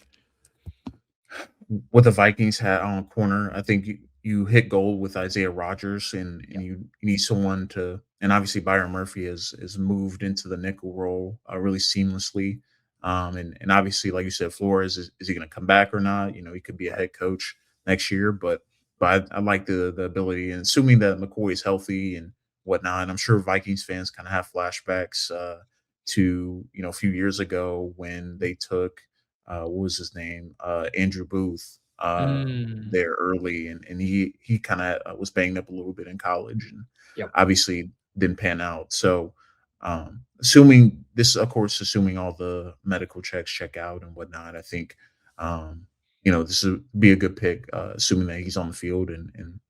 what the Vikings had on corner, I think you hit gold with Isaiah Rogers, and Yep. you need someone to and obviously Byron Murphy has moved into the nickel role really seamlessly. And obviously, like you said, Flores is he going to come back or not? You know, he could be a head coach next year, but I like the ability, and assuming that McCoy is healthy and whatnot. And I'm sure Vikings fans kind of have flashbacks to a few years ago when they took what was his name, Andrew Booth, Mm, there early, and he kind of was banged up a little bit in college, and yep. obviously didn't pan out. So, assuming this, of course, assuming all the medical checks check out and whatnot, I think this would be a good pick, assuming that he's on the field and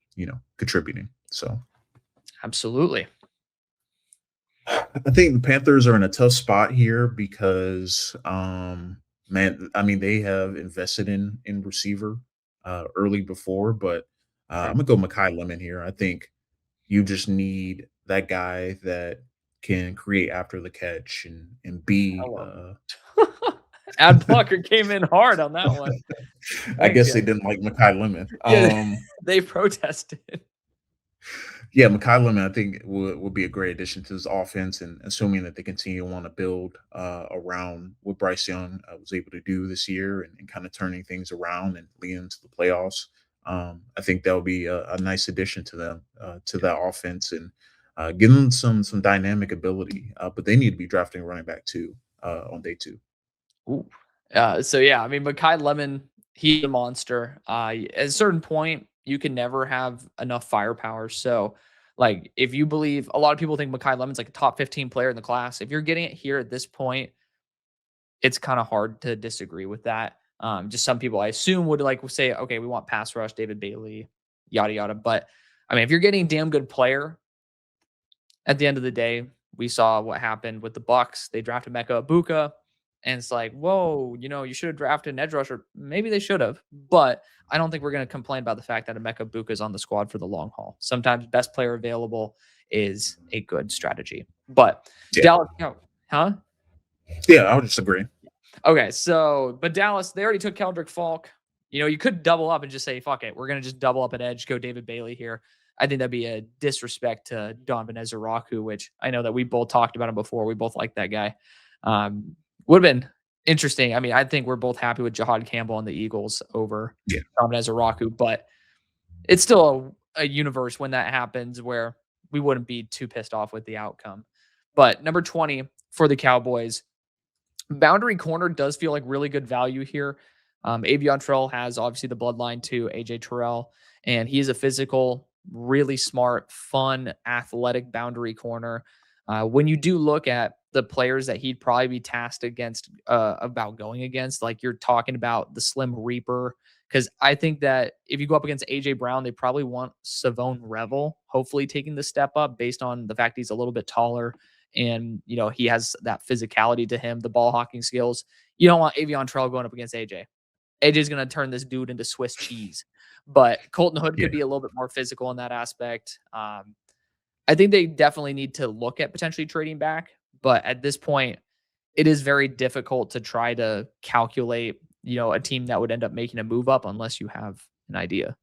contributing. So Absolutely. I think the Panthers are in a tough spot here because, man, I mean, they have invested in receiver early before, but I'm Right. gonna go Makai Lemon here. I think you just need that guy that can create after the catch and be. Hello. Ad blocker came in hard on that one. I Thanks, guess they guys. didn't like Makai Lemon. Yeah, they protested. Yeah, Makai Lemon, I think would be a great addition to this offense, and assuming that they continue to want to build around what Bryce Young was able to do this year and kind of turning things around and leading into the playoffs. I think that would be a nice addition to them to that offense and give them some dynamic ability. But they need to be drafting a running back too on day two. Ooh. So yeah, I mean, Makai Lemon, he's a monster. At a certain point, you can never have enough firepower. So, like, if you believe a lot of people think Makai Lemon's like a top 15 player in the class, if you're getting it here at this point, it's kind of hard to disagree with that. Just some people I assume would like say, okay, we want pass rush, David Bailey, yada yada. But I mean, if you're getting a damn good player, at the end of the day, we saw what happened with the Bucks. They drafted Mecca Ibuka, and it's like, whoa, you should have drafted an edge rusher. Maybe they should have, but I don't think we're going to complain about the fact that Emeka Ibuka is on the squad for the long haul. Sometimes best player available is a good strategy. But Yeah, Dallas, huh? yeah, I would just agree. Okay, so but Dallas, they already took Keldrick Falk. You could double up and just say, fuck it. We're gonna just double up at edge, go David Bailey here. I think that'd be a disrespect to Donovan Ezraku, which I know that we both talked about him before. We both like that guy. Would have been interesting. I mean, I think we're both happy with Jahad Campbell and the Eagles over Yeah. Donovan Ezraku, but it's still a universe when that happens where we wouldn't be too pissed off with the outcome. But number 20 for the Cowboys, boundary corner does feel like really good value here. Avion Terrell has obviously the bloodline to AJ Terrell, and he is a physical, really smart, fun, athletic boundary corner. When you do look at the players that he'd probably be tasked against, about going against, like you're talking about the Slim Reaper, because I think that if you go up against AJ Brown, they probably want Savone Revel, hopefully taking the step up based on the fact he's a little bit taller and he has that physicality to him, the ball hawking skills. You don't want Avion Terrell going up against AJ. AJ's going to turn this dude into Swiss cheese. But Colton Hood Yeah. could be a little bit more physical in that aspect. I think they definitely need to look at potentially trading back, but at this point, it is very difficult to try to calculate, a team that would end up making a move up unless you have an idea.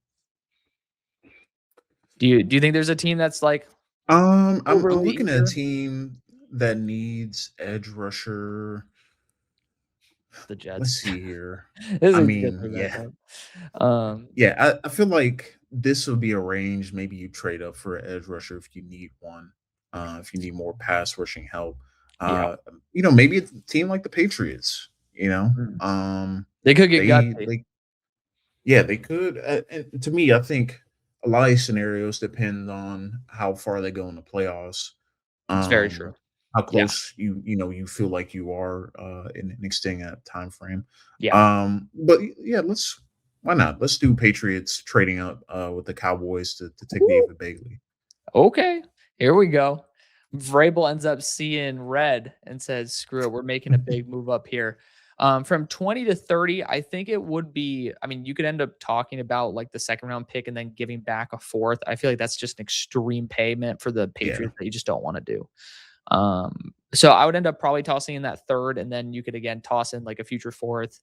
Do you think there's a team that's like I'm overly looking at a eager? team that needs edge rusher. The Let's Jets. see here. This I is good mean, for that yeah, one. Um, I feel like this would be a range. Maybe you trade up for an edge rusher if you need one, if you need more pass rushing help. yeah. Maybe a team like the Patriots. Mm. Um, They could get they gutsy. they yeah, they could. And to me, I think a lot of these scenarios depend on how far they go in the playoffs, It's very true. how Yeah, close you feel like you are in extending that time frame. yeah. But yeah, why not? Let's do Patriots trading up with the Cowboys to take Woo! David Bailey. Okay, here we go. Vrabel ends up seeing red and says, "Screw it, we're making a big move up here." From 20 to 30, I think it would be. I mean, you could end up talking about like the second round pick and then giving back a fourth. I feel like that's just an extreme payment for the Yeah, Patriots that you just don't want to do. So I would end up probably tossing in that third, and then you could again toss in like a future fourth.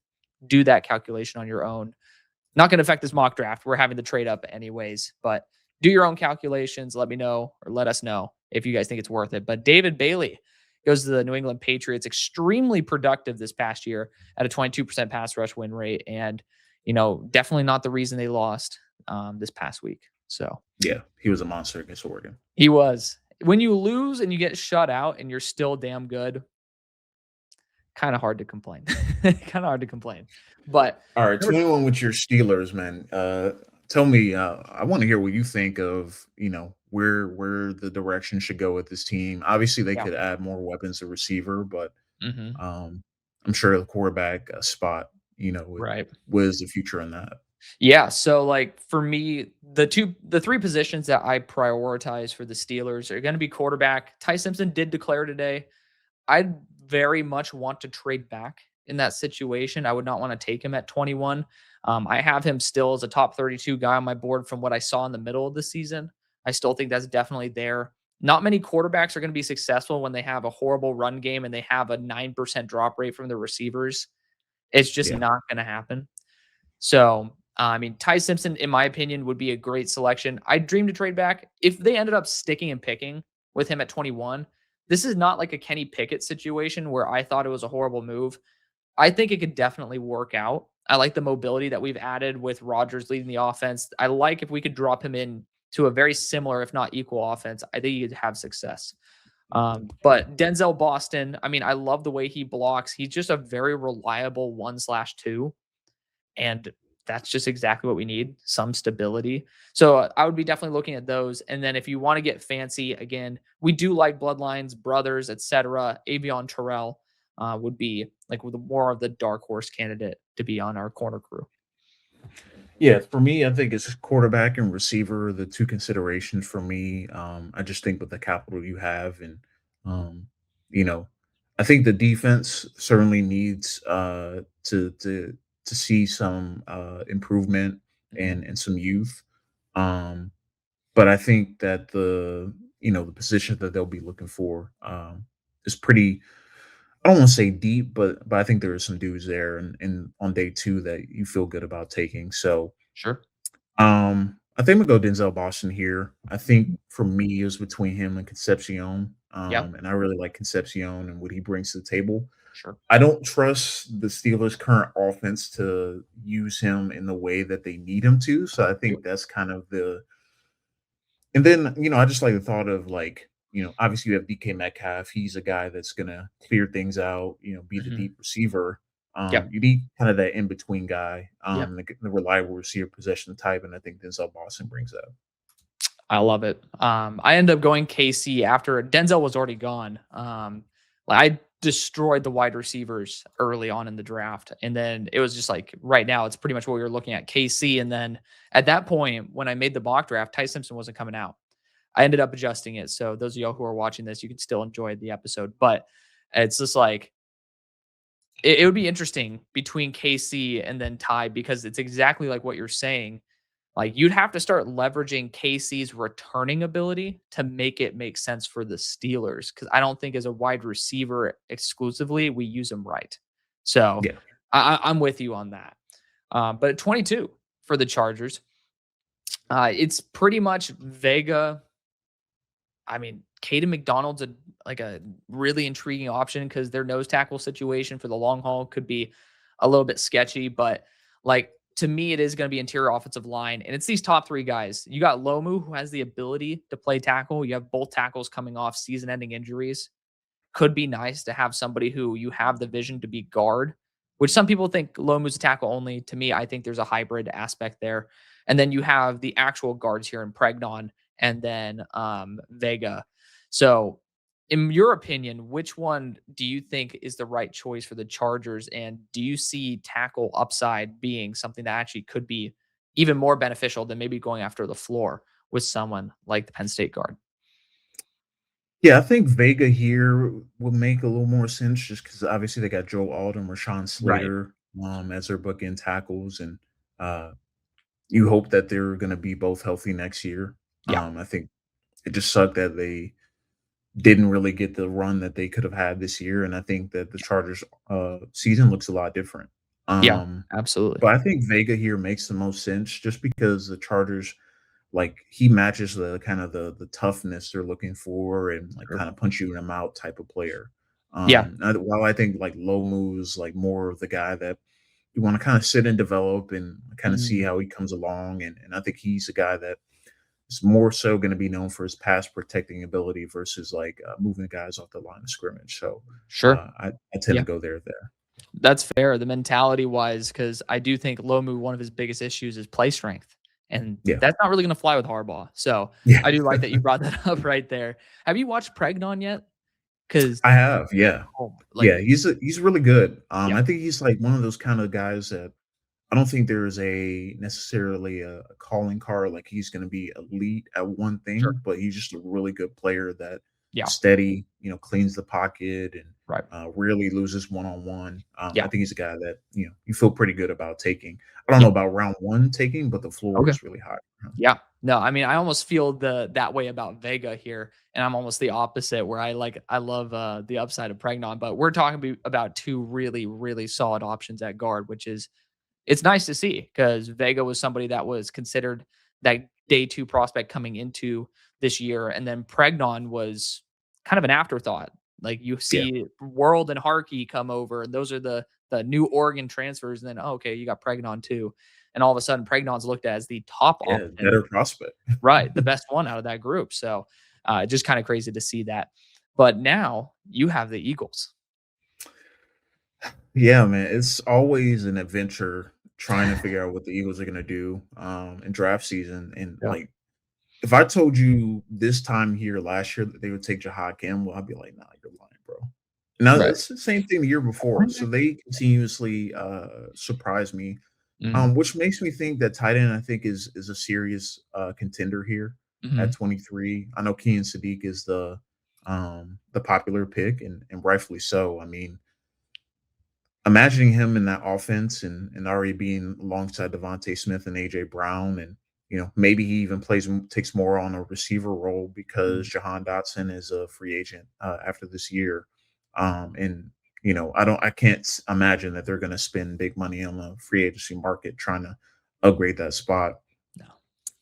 Do that calculation on your own. Not going to affect this mock draft. We're having the trade up anyways, but do your own calculations. Let me know or let us know if you guys think it's worth it. But David Bailey goes to the New England Patriots, extremely productive this past year at a 22% pass rush win rate. And, definitely not the reason they lost this past week. So Yeah, he was a monster against Oregon. he was. When you lose and you get shut out and you're still damn good, kind of hard to complain. Kind of hard to complain. But All right, number 21 with your Steelers, man. Tell me, I want to hear what you think of, where the direction should go with this team. Obviously, they yeah. could add more weapons to receiver, but Hmm. um, I'm sure the quarterback spot, Right. was the future in that. Yeah, so, like, for me, the 3 positions that I prioritize for the Steelers are gonna be quarterback. Ty Simpson did declare today. I'd very much want to trade back in that situation. I would not wanna take him at 21. I have him still as a top 32 guy on my board from what I saw in the middle of the season. I still think that's definitely there. Not many quarterbacks are gonna be successful when they have a horrible run game and they have a 9% drop rate from the receivers. It's just Yeah. not gonna happen. So, I mean, Ty Simpson, in my opinion, would be a great selection. I dream to trade back. If they ended up sticking and picking with him at 21, this is not like a Kenny Pickett situation where I thought it was a horrible move. I think it could definitely work out. I like the mobility that we've added with Rodgers leading the offense. I like if we could drop him in to a very similar, if not equal offense. I think he could have success. But Denzel Boston, I mean, I love the way he blocks. He's just a very reliable 1/2. And that's just exactly what we need, some stability. So I would be definitely looking at those. And then if you want to get fancy, again, we do like bloodlines, brothers, etc. Avion Terrell would be like with more of the dark horse candidate to be on our corner crew. Yeah, for me, I think it's quarterback and receiver, the two considerations for me. I just think with the capital you have, and um, you know, I think the defense certainly needs to see some improvement Mhm. and some youth. Um, but I think that the position that they'll be looking for is pretty. I don't want to say deep, but I think there are some dudes there, and on day two that you feel good about taking. So Sure. I think I'm gonna go Denzel Boston here. I think for me, it was between him and Concepcion. Yeah. And I really like Concepcion and what he brings to the table. Sure. I don't trust the Steelers' current offense to use him in the way that they need him to. So I Yep. think that's kind of the. And then I just like the thought of like obviously you have DK Metcalf. He's a guy that's gonna clear things out. Be the Mhm. deep receiver. Yep. You need kind of that in between guy, Yep. the reliable receiver possession type, and I think Denzel Boston brings that. I love it. I ended up going KC after Denzel was already gone. I destroyed the wide receivers early on in the draft, and then it was just like right now it's pretty much what we were looking at KC. And then at that point, when I made the mock draft, Ty Simpson wasn't coming out. I ended up adjusting it, so those of y'all who are watching this, you can still enjoy the episode. But it's just like it would be interesting between KC and then Ty because it's exactly like what you're saying like, you'd have to start leveraging KC's returning ability to make it make sense for the Steelers, because I don't think as a wide receiver exclusively, we use him right. So, Yeah. I'm with you on that. But at 22 for the Chargers, it's pretty much Vega. I mean, Caden McDonald's a really intriguing option because their nose tackle situation for the long haul could be a little bit sketchy, but like to me, it is going to be interior offensive line, and it's these top 3 guys. You got Lomu, who has the ability to play tackle. You have both tackles coming off season-ending injuries. Could be nice to have somebody who you have the vision to be guard, which some people think Lomu's a tackle only. To me, I think there's a hybrid aspect there. And then you have the actual guards here in Pregnon and then Vega. So, in your opinion, which one do you think is the right choice for the Chargers? And do you see tackle upside being something that actually could be even more beneficial than maybe going after the floor with someone like the Penn State guard? Yeah, I think Vega here would make a little more sense just because obviously they got Joe Alden, Rashawn Right. Slater, as their bookend tackles, and uh, you hope that they're going to be both healthy next year. Yeah. I think it just sucked that they didn't really get the run that they could have had this year, and I think that the Chargers season looks a lot different. Yeah. Um, Absolutely. but I think Vega here makes the most sense just because the Chargers like he matches the kind of the toughness they're looking for and like Sure. kind of punch you in the mouth type of player. Yeah. While I think like Lomu is like more of the guy that you want to kind of sit and develop and kind of see Mm, how he comes along, and I think he's a guy that is more so going to be known for his pass protecting ability versus like moving guys off the line of scrimmage. So sure. I tend Yeah. to go there. That's fair, the mentality wise, because I do think Lomu, one of his biggest issues is play strength, and Yeah, that's not really gonna fly with Harbaugh. So yeah. I do like that you brought that up right there. Have you watched Pregnon yet? Because I have, yeah. oh, like, Yeah, he's really good. yeah, I think he's like one of those kind of guys that I don't think there's a necessarily a calling card, like he's gonna be elite at one sure. thing, but he's just a really good player that Yeah, steady, cleans the pocket and right. rarely loses one-on-one. I Yeah, think he's a guy that, you feel pretty good about taking. I don't yeah, know about round one taking, but the floor okay. is really high. Yeah. No, I mean, I almost feel that way about Vega here, and I'm almost the opposite where I love, the upside of Pregnon, but we're talking about 2 really, really solid options at guard, which is it's nice to see because Vega was somebody that was considered that day 2 prospect coming into this year, and then Pregnon was kind of an afterthought. Like, you Yeah. see World and Harkey come over, and those are the new Oregon transfers, and then, oh, okay, you got Pregnon too, and all of a sudden, Pregnon's looked at as the top Yeah, option. better prospect. Right, the best one out of that group, so, just kinda crazy to see that. But now you have the Eagles. Yeah, man, it's always an adventure trying to figure out what the Eagles are gonna do, in draft season, and, Yeah. like, if I told you this time here last year that they would take Jahad Campbell, I'd be like, "Nah, you're lying, bro." Now, Right. it's the same thing the year before, so they continuously, surprise me, Mhm, which makes me think that tight end, I think, is a serious, contender here at mhm, 23. I know Keenan Sadiq is the popular pick, and rightfully so. I mean, imagining him in that offense and already being alongside Devontae Smith and AJ Brown, and maybe he even takes more on a receiver role because mhm, Jahan Dotson is a free agent after this year. And I can't imagine that they're going to spend big money on the free agency market trying to upgrade that spot.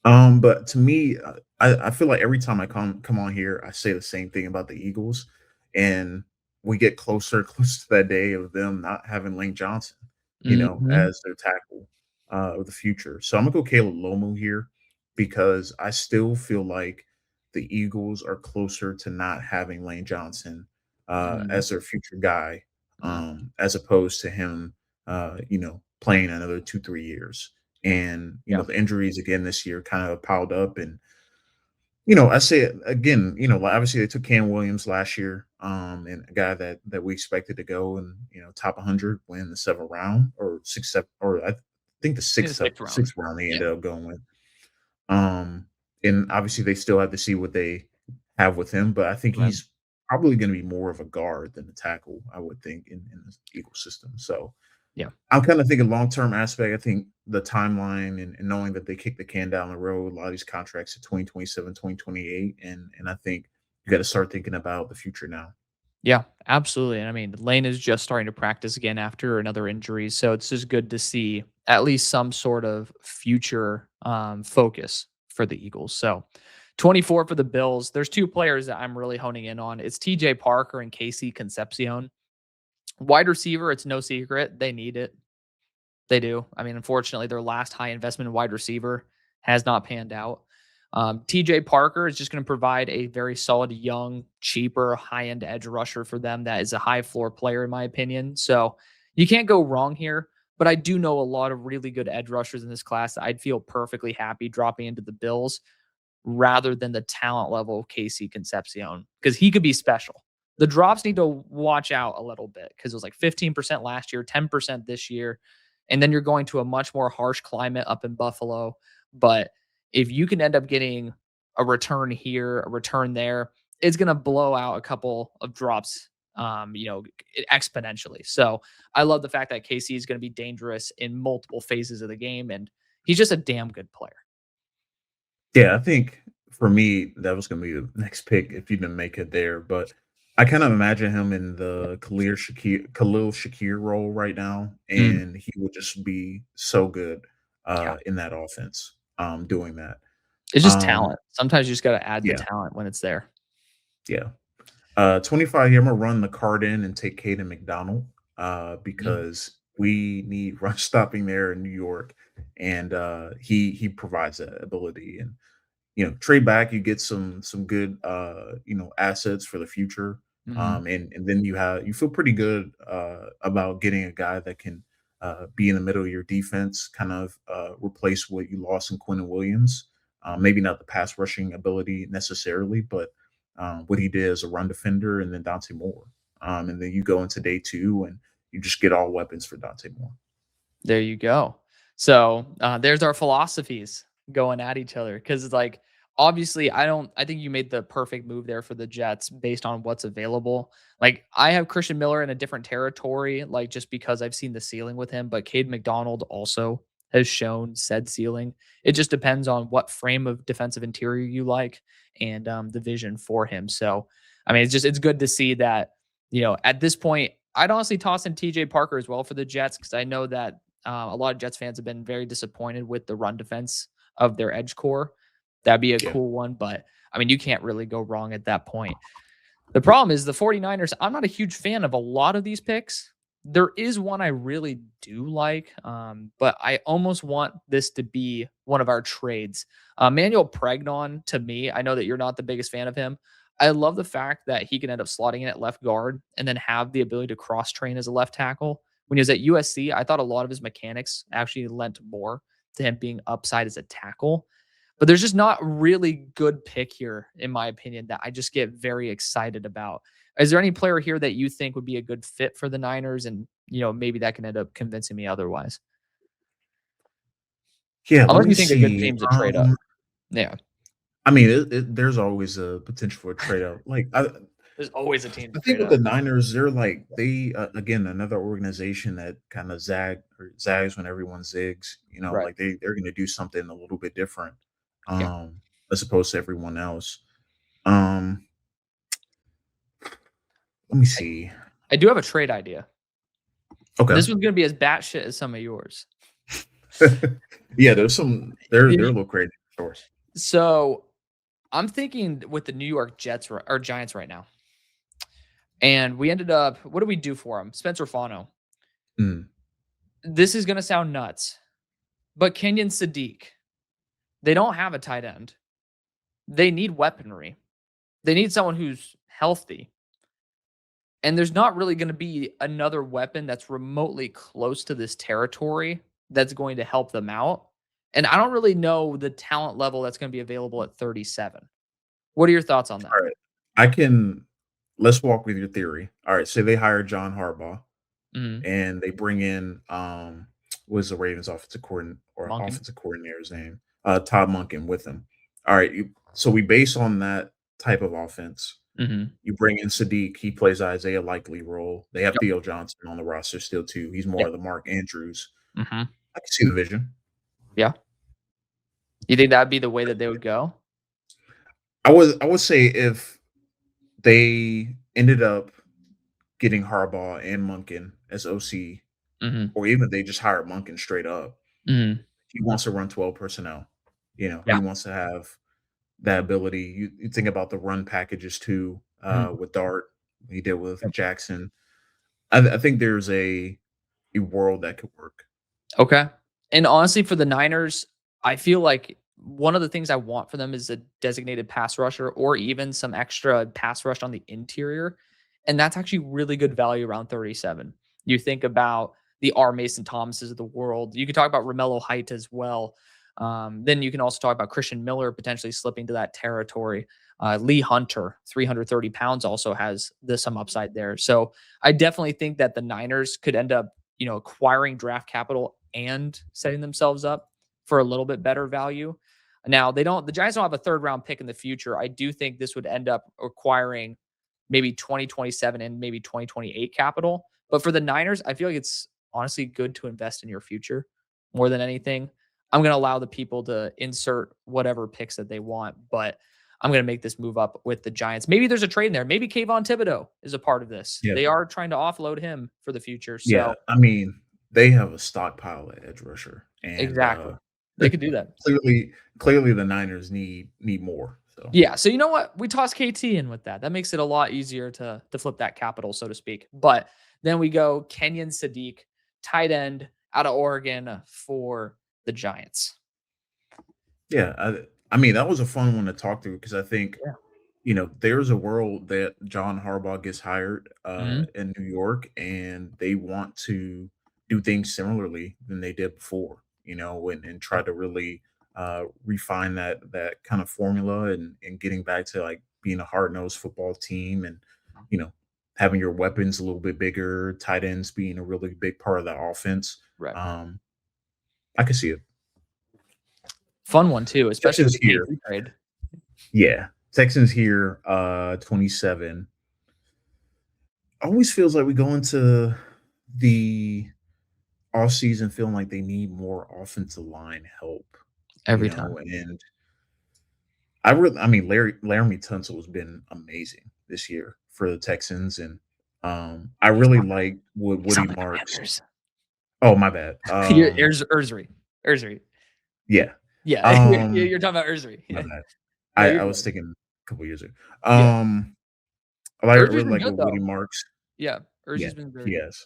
no. But to me, I feel like every time I come on here, I say the same thing about the Eagles, and we get closer to that day of them not having Lane Johnson, Mhm, as their tackle of the future. So I'm gonna go Caleb Lomu here because I still feel like the Eagles are closer to not having Lane Johnson mhm, as their future guy, mhm, as opposed to him, playing another 2-3 years. And yeah, the injuries again this year kind of piled up, and I say it again, like, obviously they took Cam Williams last year, and a guy that we expected to go and top 100 win the seventh round or six, seven, or I think the in the sixth 6th round. sixth round they Yeah, ended up going with. Um, and obviously they still have to see what they have with him, but I think right, he's probably going to be more of a guard than a tackle, I would think, in the Eagle system. So yeah, I'm kind of thinking long-term aspect. I think the timeline and knowing that they kick the can down the road, a lot of these contracts at 2027, 2028, and I think you got to start thinking about the future now. yeah, absolutely, and I mean, Lane is just starting to practice again after another injury, so it's just good to see at least some sort of future, focus for the Eagles. So 24 for the Bills. There's 2 players that I'm really honing in on. It's TJ Parker and Casey Concepcion. Wide receiver, it's no secret, they need it. They do. I mean, unfortunately, their last high investment wide receiver has not panned out. TJ Parker is just going to provide a very solid, young, cheaper, high end edge rusher for them that is a high floor player, in my opinion. So you can't go wrong here. But I do know a lot of really good edge rushers in this class that I'd feel perfectly happy dropping into the Bills rather than the talent level of Casey Concepcion because he could be special. The drops need to watch out a little bit because it was like 15% last year, 10% this year. And then you're going to a much more harsh climate up in Buffalo. But if you can end up getting a return here, a return there, it's going to blow out a couple of drops, exponentially. So I love the fact that KC is going to be dangerous in multiple phases of the game. And he's just a damn good player. Yeah, I think for me that was going to be the next pick if you didn't make it there, but I kind of imagine him in the Khalil Shakir role right now, Mm, and he would just be so good yeah. in that offense, doing that. It's just Um, talent. Sometimes you just gotta add the yeah, talent when it's there. yeah. 25 here, Imma run the card in and take Caden McDonald, Mm, because we need run stopping there in New York, and, he provides that ability, and trade back, you get some good assets for the future. mhm. And then you feel pretty good about getting a guy that can be in the middle of your defense, kind of replace what you lost in Quentin Williams. Maybe not the pass rushing ability necessarily, but what he did as a run defender, and then Dante Moore. And then you go into day two and you just get all weapons for Dante Moore. There you go. So, there's our philosophies going at each other because it's like, obviously, I think you made the perfect move there for the Jets based on what's available. Like, I have Christian Miller in a different territory, like, just because I've seen the ceiling with him, but Cade McDonald also has shown said ceiling. It just depends on what frame of defensive interior you like and, the vision for him. So, I mean, it's good to see that, at this point, I'd honestly toss in TJ Parker as well for the Jets because I know that a lot of Jets fans have been very disappointed with the run defense of their edge core. That'd be a Yeah. cool one, but I mean, you can't really go wrong at that point. The problem is the 49ers, I'm not a huge fan of a lot of these picks. There is one I really do like, but I almost want this to be one of our trades. Manuel Pregnon, to me, I know that you're not the biggest fan of him. I love the fact that he can end up slotting in at left guard and then have the ability to cross train as a left tackle. When he was at USC, I thought a lot of his mechanics actually lent more to him being upside as a tackle. But there's just not really good pick here, in my opinion, that I just get very excited about. Is there any player here that you think would be a good fit for the Niners? And, maybe that can end up convincing me otherwise. Yeah, let Unless me you think a good see. team's a trade up. Yeah. I mean, there's always a potential for a trade up. There's always a team to I think trade with up. the Niners, they're like again another organization that kind of zags when everyone zigs. Right. Like they're going to do something a little bit different, Yeah. um, as opposed to everyone else. Um, Let me I, see. I do have a trade idea. Okay, This one's going to be as batshit as some of yours. yeah, there's some. They're a little crazy, sure. So I'm thinking with the New York Jets or Giants right now. And we ended up, what do we do for him? Spencer Fano. Mm, This is going to sound nuts, but Kenyon Sadiq, they don't have a tight end. They need weaponry. They need someone who's healthy. And there's not really going to be another weapon that's remotely close to this territory that's going to help them out. And I don't really know the talent level that's going to be available at 37. What are your thoughts on that? all right, I can. Let's walk with your theory. All right, say they hire John Harbaugh Mhm. and they bring in what is the Ravens Monken? offensive coordinator's name? Todd Monken with him. All right, so we base on that type of offense. Mhm. You bring in Sadiq, he plays Isaiah Likely role. They have Yep. Theo Johnson on the roster still too. He's more Yeah. of the Mark Andrews. Mhm. I can see the vision. Yeah. You think that'd be the way that they would go? I would say if they ended up getting Harbaugh and Monken as OC, Mhm. or even they just hired Monken straight up, Mhm. he wants to run 12 personnel. He Yeah. wants to have that ability. You think about the run packages too, Mhm. with Dart, he did with Yep. Jackson. I think there's a world that could work. Okay. And honestly, for the Niners, I feel like one of the things I want for them is a designated pass rusher or even some extra pass rush on the interior. And that's actually really good value around 37. You think about the R. Mason Thomases of the world. You could talk about Romello Height as well. Then you can also talk about Christian Miller potentially slipping to that territory. Lee Hunter, 330 pounds, also has some upside there. So I definitely think that the Niners could end up acquiring draft capital and setting themselves up for a little bit better value. Now, the Giants don't have a third round pick in the future. I do think this would end up requiring maybe 2027 and maybe 2028 capital. But for the Niners, I feel like it's honestly good to invest in your future more than anything. I'm going to allow the people to insert whatever picks that they want, but I'm going to make this move up with the Giants. Maybe there's a trade in there. Maybe Kayvon Thibodeau is a part of this. Yeah. They are trying to offload him for the future. Yeah, So I mean, they have a stockpile at edge rusher, and exactly. They could do that. Clearly the Niners need more. So Yeah, so you know what? We toss KT in with that. That makes it a lot easier to flip that capital, so to speak. But then we go Kenyon Sadiq, tight end out of Oregon for the Giants. yeah, I mean that was a fun one to talk through because I think Yeah. there's a world that John Harbaugh gets hired Mhm. in New York, and they want to do things similarly than they did before, and try Yep. to really refine that kind of formula and getting back to like being a hard nosed football team and you know having your weapons a little bit bigger, tight ends being a really big part of that offense. Right. Um, I can see it. Fun one too, especially with Texans the here, KT trade. yeah. Texans here, 27. Always feels like we go into the offseason feeling like they need more offensive line help, Every time. and I mean, Laramie Tunsil has been amazing this year for the Texans, and I He's really on like what he's Woody on the Marks. Commanders. Oh, my bad. You're Ursary. Ursary. Yeah. Yeah, Um, you're talking about Ursary. my bad. No, I you're I was good. thinking a couple years ago. Yeah. I Ursary's really been like good what Woody though. Marks. Yeah, Yeah, Ursay's been very he good. has.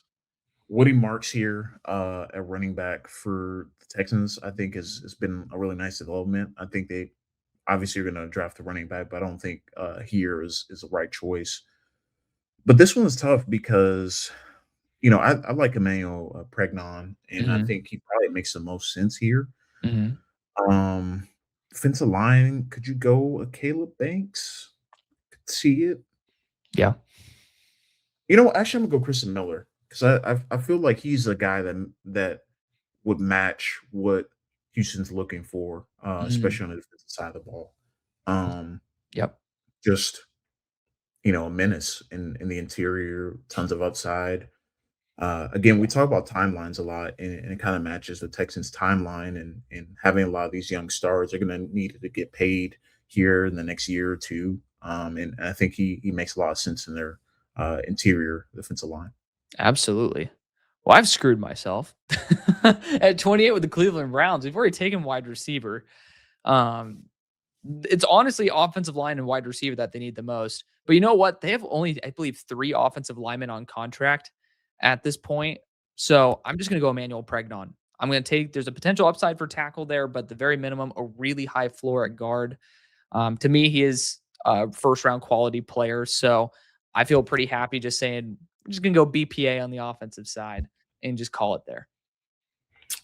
Woody Marks here at running back for the Texans, I think has been a really nice development. I think they obviously are going to draft a running back, but I don't think here is the right choice. But this one is tough because I like Emmanuel Pregnon, and I Mhm, think he probably makes the most sense here. mhm. Um, Defensive line, could you go a Caleb Banks? Could see it. Yeah. Actually, I'm gonna go Christian Miller because I feel like he's a guy that would match what Houston's looking for, Mm. especially on the defensive side of the ball. Um, Yep. just a menace in the interior, tons of upside. Again, we talk about timelines a lot, and it kind of matches the Texans' timeline, and having a lot of these young stars are going to need to get paid here in the next year or two. And I think he makes a lot of sense in their interior defensive line. Absolutely. Well, I've screwed myself. At 28 with the Cleveland Browns, we've already taken wide receiver. Um, it's honestly offensive line and wide receiver that they need the most. But you know what? They have only, I believe, 3 offensive linemen on contract at this point. So I'm just gonna go Emmanuel Pregnon. I'm gonna take there's a potential upside for tackle there, but the very minimum, a really high floor at guard. To me, he is a first round quality player. So I feel pretty happy just saying, I'm just going to go BPA on the offensive side and just call it there.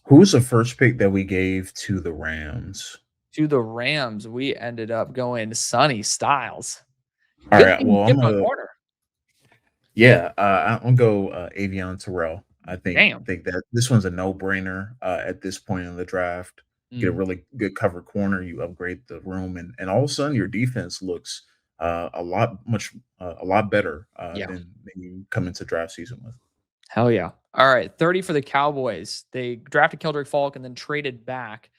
Who was the first pick that we gave to the Rams? To the Rams, we ended up going Sonny Styles. All Good right, thing you well, skipped on corner. I'm gonna go Avion Terrell. I think Damn. think that this one's a no brainer at this point in the draft. Get a Mm, really good cover corner, you upgrade the room, and all of a sudden your defense looks a lot better yeah. than you come into draft season with. Hell yeah. All right. 30 for the Cowboys. They drafted Keldrick Falk and then traded back.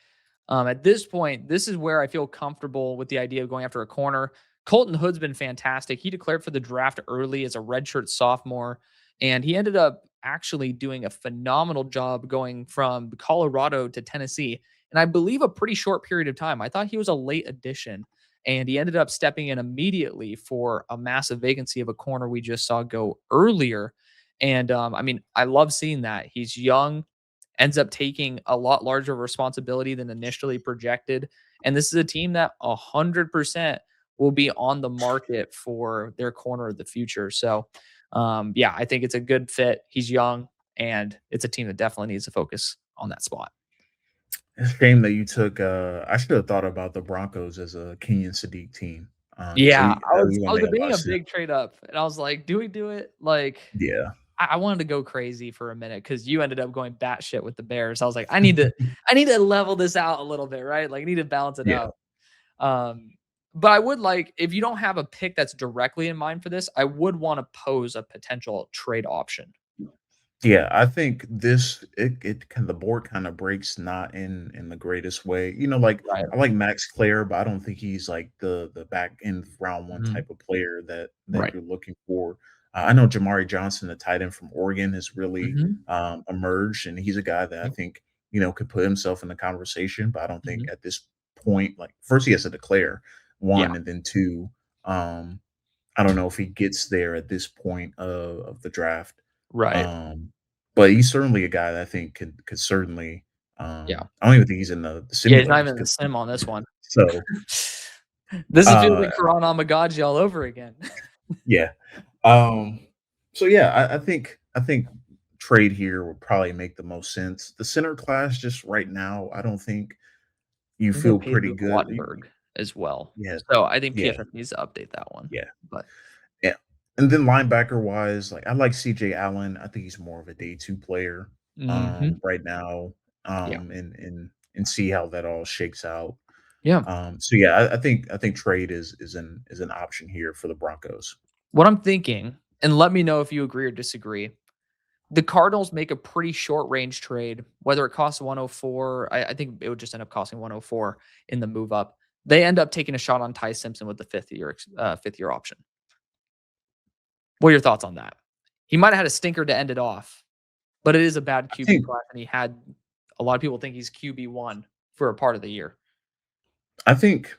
At this point, this is where I feel comfortable with the idea of going after a corner. Colton Hood's been fantastic. He declared for the draft early as a redshirt sophomore, and he ended up actually doing a phenomenal job going from Colorado to Tennessee. And I believe a pretty short period of time. I thought he was a late addition, and he ended up stepping in immediately for a massive vacancy of a corner we just saw go earlier. And I mean, I love seeing that. He's young, ends up taking a lot larger responsibility than initially projected. And this is a team that 100% will be on the market for their corner of the future. So, yeah, I think it's a good fit. He's young, and it's a team that definitely needs to focus on that spot. It's a shame that you took. I should have thought about the Broncos as a Kenyon Sadiq team because Yeah, he I gonna was make a lot debating of a sense. big trade up, and I was like, do we do it? Like, Yeah. I wanted to go crazy for a minute because you ended up going batshit with the Bears. I was like, I need to level this out a little bit, right? Like, I need to balance it Yeah. out. Um, but I would like if you don't have a pick that's directly in mind for this, I would want to pose a potential trade option. Yeah, I think it kind the board kind of breaks not in the greatest way. Like Right. I like Max Clare, but I don't think he's like the back end round one Mhm. type of player that Right. you're looking for. I know Jamari Johnson, the tight end from Oregon, has really Mhm. emerged, and he's a guy that I Yep. think could put himself in the conversation, but I don't think Mhm. at this point, like first he has to declare Yeah, one, and then two, um, I don't know if he gets there at this point of the draft. right. Um, but he's certainly a guy that I think could certainly. Yeah. I don't even think he's in the Yeah, he's not even simulators. in the sim on this one. So This is feels uh, like Karan Amagaji all over again. yeah. Um, so yeah, I think trade here would probably make the most sense. The center class, just right now, I don't think you I think they feel paid pretty Luke good. Wattenberg as well. Yeah, So I think yeah, PFF needs to update that one. yeah, But yeah. And then linebacker wise, like I like CJ Allen. I think he's more of a day two player mhm. right now. Yeah. And see how that all shakes out. Yeah. So yeah, I think trade is an option here for the Broncos. What I'm thinking, and let me know if you agree or disagree. The Cardinals make a pretty short range trade, whether it costs 104. I think it would just end up costing 104 in the move up. They end up taking a shot on Ty Simpson with the fifth year option. What are your thoughts on that? He might have had a stinker to end it off, but it is a bad I QB think class, and he had a lot of people think he's QB1 for a part of the year. I think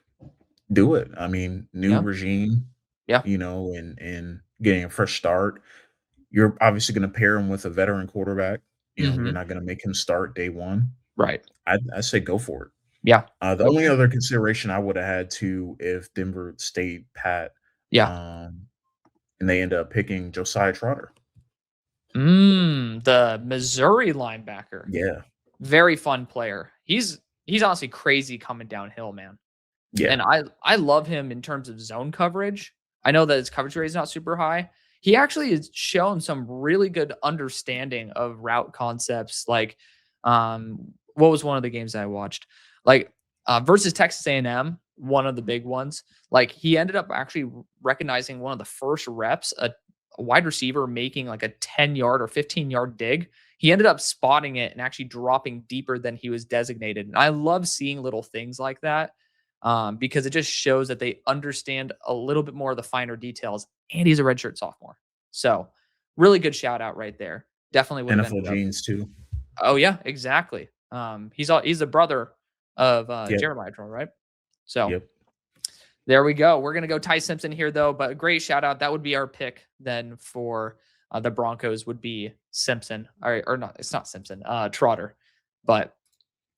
do it. I mean, new Yeah, regime, yeah, and getting a fresh start. You're obviously going to pair him with a veteran quarterback. You're mhm, not going to make him start day one. right, I say go for it. yeah, The go only for it. other consideration I would have had too if Denver stayed pat, Yeah. um, and they end up picking Josiah Trotter. The Missouri linebacker. Yeah, Very fun player. He's honestly crazy coming downhill, man. yeah, And I love him in terms of zone coverage. I know that his coverage rate is not super high. He actually has shown some really good understanding of route concepts. Like, what was one of the games that I watched? Like, versus Texas A&M, one of the big ones. Like, he ended up actually recognizing one of the first reps, a wide receiver making like a 10-yard or 15-yard dig. He ended up spotting it and actually dropping deeper than he was designated. And I love seeing little things like that because it just shows that they understand a little bit more of the finer details. And he's a redshirt sophomore, so really good shout out right there. Definitely would have NFL ended up. genes too. Oh yeah, exactly. He's the brother of Yep, Jeremiah Troll, right? So yep. there we go. We're gonna go Ty Simpson here though, but a great shout out. That would be our pick then for the Broncos would be Simpson or not. It's not Simpson. Trotter, but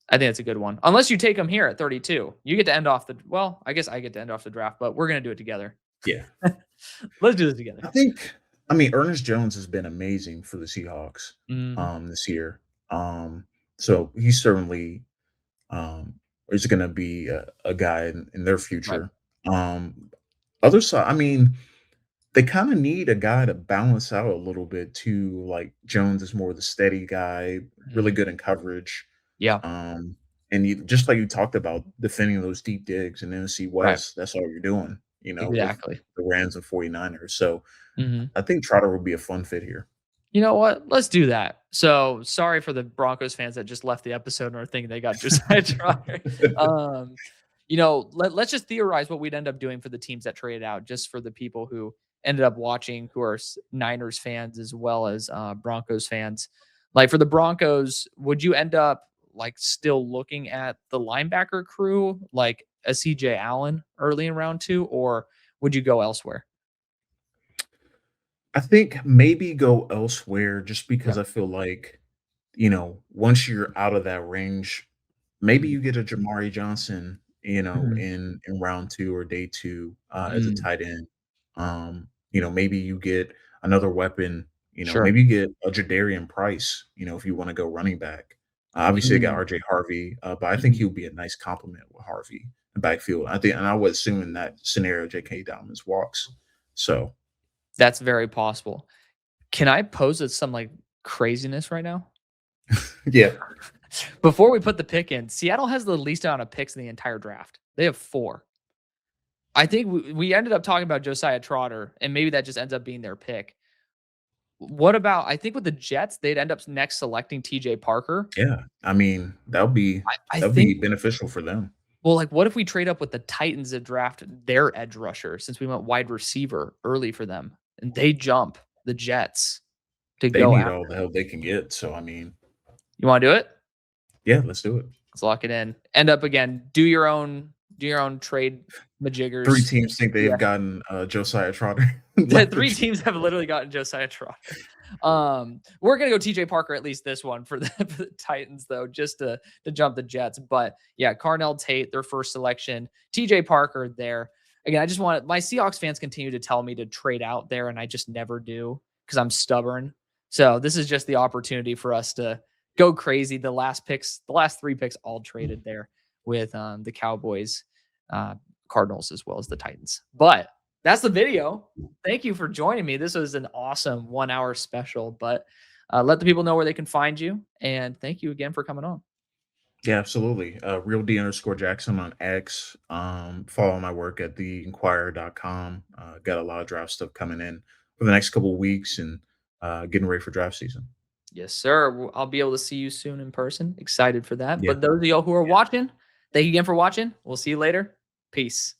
I think that's a good one. Unless you take him here at 32. You get to end off the well, I guess I get to end off the draft, but we're gonna do it together. Yeah. Let's do this together. I mean, Ernest Jones has been amazing for the Seahawks, Mhm. this year. So he's certainly, um, is gonna be a guy in their Right. future. Other side, I mean, they kinda need a guy to balance out a little bit too, like, Jones is more the steady guy, really Mhm. good in coverage, Yeah. um, and you just like you talked about defending those deep digs in NFC Right. West, that's all you're doing, with Exactly. the Rams and 49ers, so Mhm. I think Trotter would be a fun fit here. You know what? Let's do that. So sorry for the Broncos fans that just left the episode and are thinking they got Josiah Trotter. Um, let's just theorize what we'd end up doing for the teams that traded out, just for the people who ended up watching, who are Niners fans as well as Broncos fans. Like for the Broncos, would you end up like still looking at the linebacker crew, like a CJ Allen early in round two, or would you go elsewhere? I think maybe go elsewhere just Yeah. because I feel like, once you're out of that range, maybe Mhm. you get a Jamari Johnson, Mhm. in round 2 or day 2, as a Mm. tight end. Maybe you get another weapon, Sure. maybe you get a Jadarian Price, if you wanna go running back. Obviously, they got Mm. RJ Harvey, but I think Mhm. he'll be a nice complement with Harvey in backfield. I would assume in that scenario, J.K. Dobbins walks. So, That's very possible. Can I pose at some like craziness right now? yeah. Before we put the pick in, Seattle has the least amount of picks in the entire draft. They have 4. I think we ended up talking about Josiah Trotter, and maybe that just ends up being their pick. What about I think with the Jets, they'd end up next selecting TJ Parker. Yeah, I mean, that would be I that would be think beneficial for them. well, like what if we trade up with the Titans that draft their edge rusher since we went wide receiver early for them and they jump the Jets to They go need after. all the help they can get, so, I mean, You want to do it? Yeah, let's do it. Let's lock it in. End up again. Do your own trade Three majiggers. teams think they Yeah. have gotten Josiah Trotter. The Like the 3 teams have literally gotten Josiah Trotter. We're gonna go TJ Parker at least this one for the Titans though, just to jump the Jets. But yeah, Carnell Tate, their first selection. TJ Parker there. Again, I just want my Seahawks fans continue to tell me to trade out there, and I just never do because I'm stubborn. So this is just the opportunity for us to go crazy. The last 3 picks all traded there with the Cowboys, uh, Cardinals, as well as the Titans. But that's the video. Thank you for joining me. This was an awesome 1 hour special, but let the people know where they can find you. And thank you again for coming on. Yeah, absolutely. Real D underscore Jackson on X. Follow my work at theinquirer.com. Got a lot of draft stuff coming in for the next couple of weeks and getting ready for draft season. Yes, sir. I'll be able to see you soon in person. Excited for that. Yeah. But those of y'all who are watching, thank you again for watching. We'll see you later. Peace.